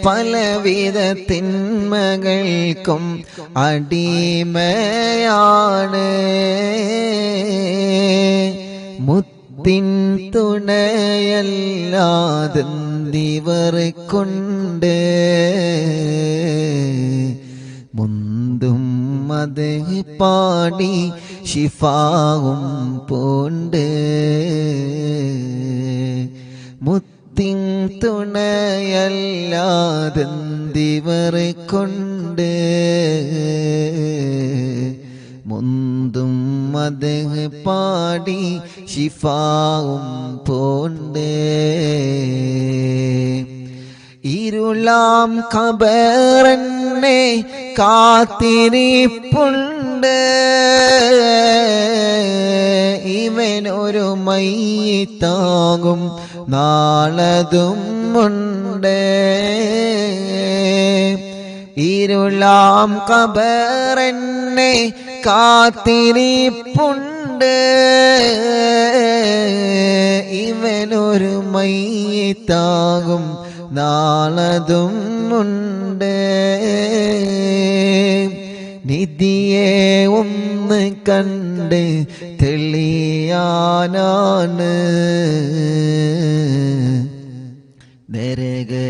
പലവിധ തിന്മകൾക്കും അടിമയാണ്. മുത്തിൻ തുണയല്ലാതെന്തിവർ കൊണ്ട് മുന്തും അത് പാടി ശിഫാവും പോണ്ട്. മുത്തിൻ തുണയല്ലാതെന്തിവർ കൊണ്ട് മുന്തും അത് പാടി ശിഫാവും പോണ്ട്. ഇരുളാം ഖബറന്നെ കാത്തിരിപ്പുണ്ട്, ഇവനൊരു മയ്യിത്താകും നാളതും ഉണ്ട്. ഇരുളാം ഖബറന്നെ കാത്തിരിപ്പുണ്ട്, ഇവനൊരു മയ്യിത്താകും നാളതും ഉണ്ട്. നിധിയെ ഒന്ന് കണ്ട് തെളിയാനാണ്, നരകക്കുണ്ടിലെറിയും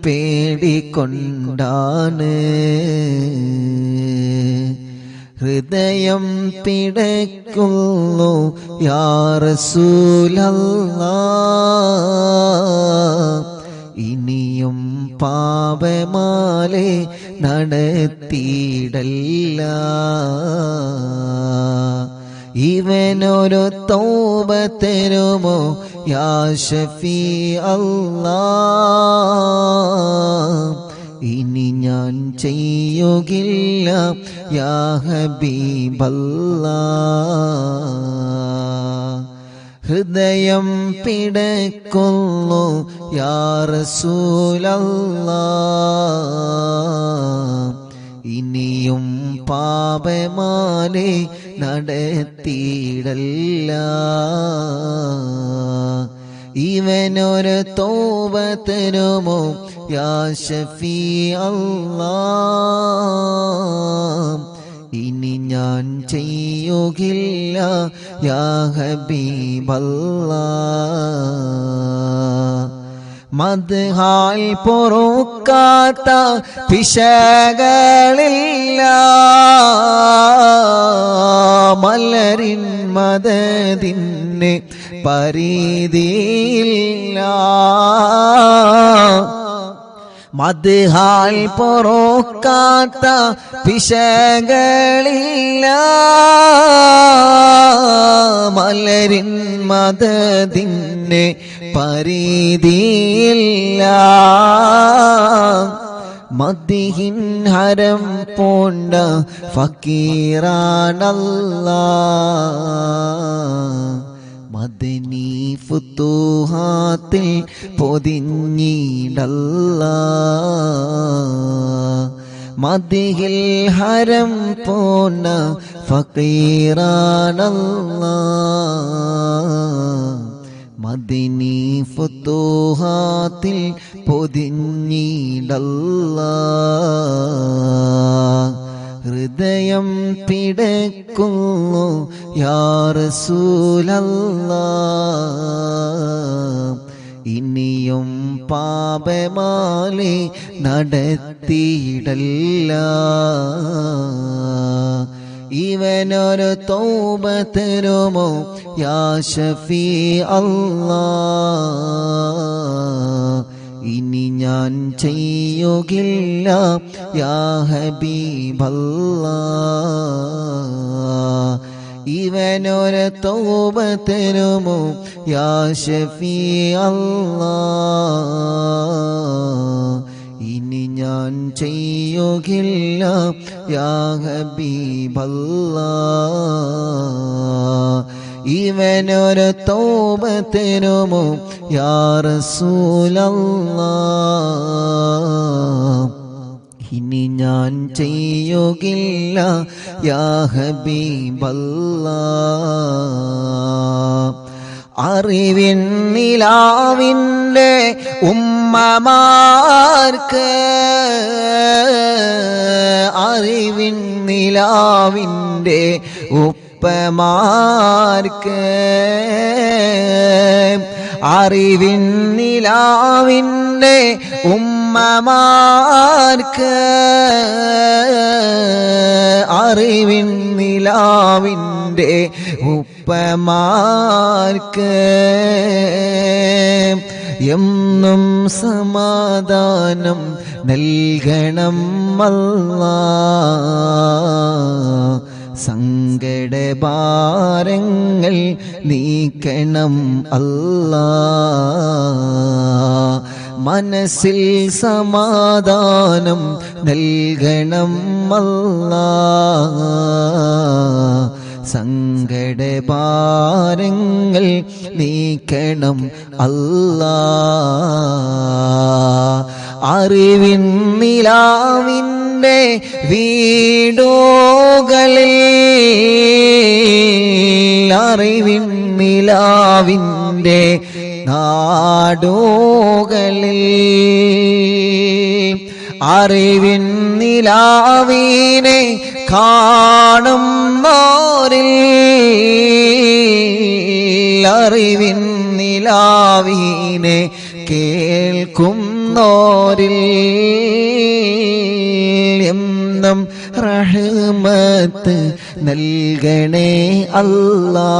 പേടിക്കൊണ്ടാണ്. ഹൃദയം പിടയ്ക്കുന്നു യാ റസൂലല്ലാഹ്, ഇനിയും പാപമാലെ നടത്തിയിടല്ല. ഇവനൊരു തൗബ തരുമോ യാ ഷഫീ അല്ലാഹ്, ഇനി ഞാൻ ചെയ്യുകില്ല യാ ഹബീബല്ലാഹ്. ഹൃദയം പിടയ്ക്കുന്നു യാ റസൂലല്ലാഹ്. ഇനിയും പാപമാലെ നടത്തിയിടല്ല. ഇവനൊരു തൗബ തരുമോ യാ ഷഫീ അല്ലാഹ്. ഇനി ഞാൻ ചെയ്യുകില്ല യാ ഹബീബല്ലാഹ്. മദ്ഹാൽ പൊറുക്കാത്ത പിശകളില്ല. മലരിൻ മദദിന് പരിധിയില്ല. മദ്ഹാൽ പൊറുക്കാത്ത പിശകളില്ല. മലരിൻ മദദിന് പരിധിയില്ല. മദ്ഹിൻ ഹരം പൂണ്ട ഫക്കീറാനല്ലാഹ്. മദനി ഫുതുഹാത്തിൽ പൊതിഞ്ഞിടല്ലാഹ്. മദ്ഹിൽ ഹരം പൂണ്ട ഫക്കീറാനല്ലാഹ്. മദനി ഫുതുഹാത്തിൽ പൊതിഞ്ഞിടല്ലാഹ്. ഹൃദയം പിടയ്ക്കുന്നു യാ റസൂലല്ലാഹ്. ഇനിയും പാപമാലെ നടത്തിയിടല്ല. ഇവനൊരു തൗബ തരുമോ യാ ഷഫീ അല്ലാഹ്. ഇനി ഞാൻ ചെയ്യുകില്ല യാ ഹബീബല്ലാഹ്. ഇവനൊരു തൗബ തരുമോ യാ ഷഫീ അല്ലാഹ്. ഇനി ഞാൻ ചെയ്യുകില്ല യാ ഹബീബല്ലാഹ്. ഇവനൊരു തൗബ തരുമോ യാ റസൂലല്ലാഹ്. ഇനി ഞാൻ ചെയ്യുകില്ല യാ ഹബീബല്ലാഹ്. അറിവിൻ നിലാവിൻ്റെ ഉമ്മമാർക്ക്, അറിവിൻ നിലാവിൻ്റെ ഉപ്പമാർക്ക്, അറിവിൻ നിലാവിൻ്റെ ഉമ്മമാർക്ക്, അറിവിൻ നിലാവിൻ്റെ ഉപ്പമാർക്ക് എന്നും സമാധാനം നൽകണം അല്ലാഹ്. സങ്കടഭാരങ്ങൾ നീക്കണം അല്ലാഹ്. മനസ്സിൽ സമാധാനം നൽകണം അല്ലാഹ്. സങ്കടഭാരങ്ങൾ നീക്കണം അല്ലാഹ്. അറിവിൻ നിലാവിൻ്റെ വീടുകളിൽ, അറിവിൻ നിലാവിൻ്റെ നാടുകളിൽ, അറിവിൻ നിലാവിനെ കാണുന്നോരിൽ, അറിവിൻ നിലാവിനെ കേൾക്കുന്നോരിൽ എന്നും റഹ്മത്ത് നൽകണേ അല്ലാഹ്.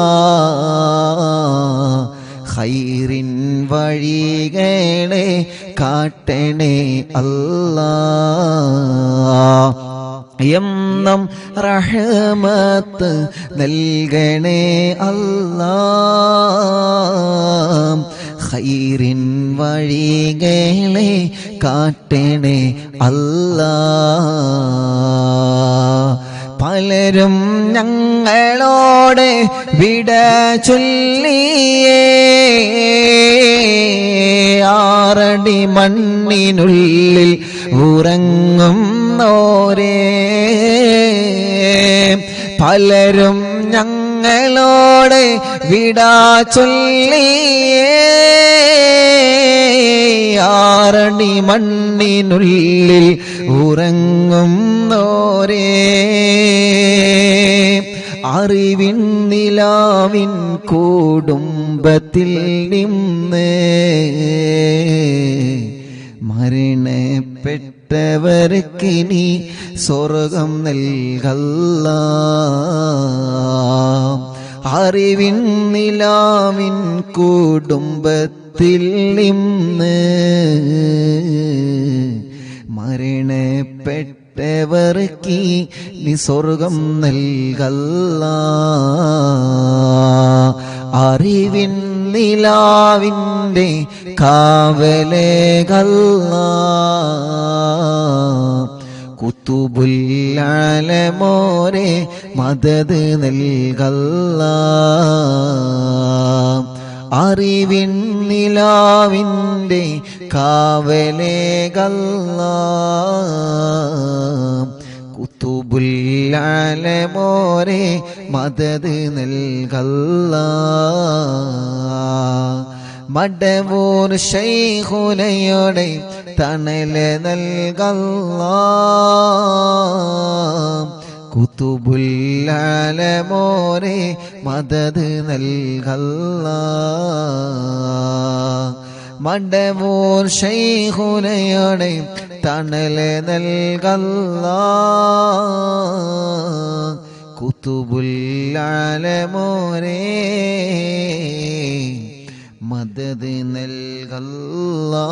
ഖൈറിൻ വഴികളെ കാട്ടണേ അല്ലാഹ്. എന്നും റഹ്മത്ത് നൽകണേ അല്ലാഹ്. ഖൈറിൻ വഴികളെ കാട്ടണേ അല്ലാഹ്. പലരും ഞങ്ങളോട് വിട ചൊല്ലിയേ ആറടി മണ്ണിനുള്ളിൽ ഉറങ്ങുന്നോരേ പലരും ഞങ്ങളോട് വിട ചൊല്ലിയേ ആറടി മണ്ണിനുള്ളിൽ ഉറങ്ങുന്നോരേ അറിവിൻ നിലാവിൻ കുടുംബത്തിൽ നിന്ന് മരണപ്പെട്ടവർക്കിനി സ്വർഗം നൽകല്ലാ അറിവിൻ നിലാവിൻ കുടുംബത്തിൽ നിന്ന് മരണപ്പെട്ടവർക്ക് നീ സ്വർഗം നൽകല്ലാ അറിവിൻ നിലാവിൻ്റെ കാവലേകല്ലാ കുത്തുബുല്ലാലമോരെ മദദ് നൽകല്ലാ അറിവിൻ നിലാവിൻ്റെ കാവലേകല്ലാ കുത്തുബുല്ലാലമോരെ മദദ് നൽകല്ലാ മടവൂർ ശൈഖുനയുടെ തണല് നൽകല്ലാ കുത്തുബുല്ലാലമോരെ മദദ് നൽകല്ലാ മടവൂർ ശൈഖുനയുടെ തണല് നൽകല്ലാ കുത്തുബുല്ലാലമോരെ മദദ് നൽകല്ലാ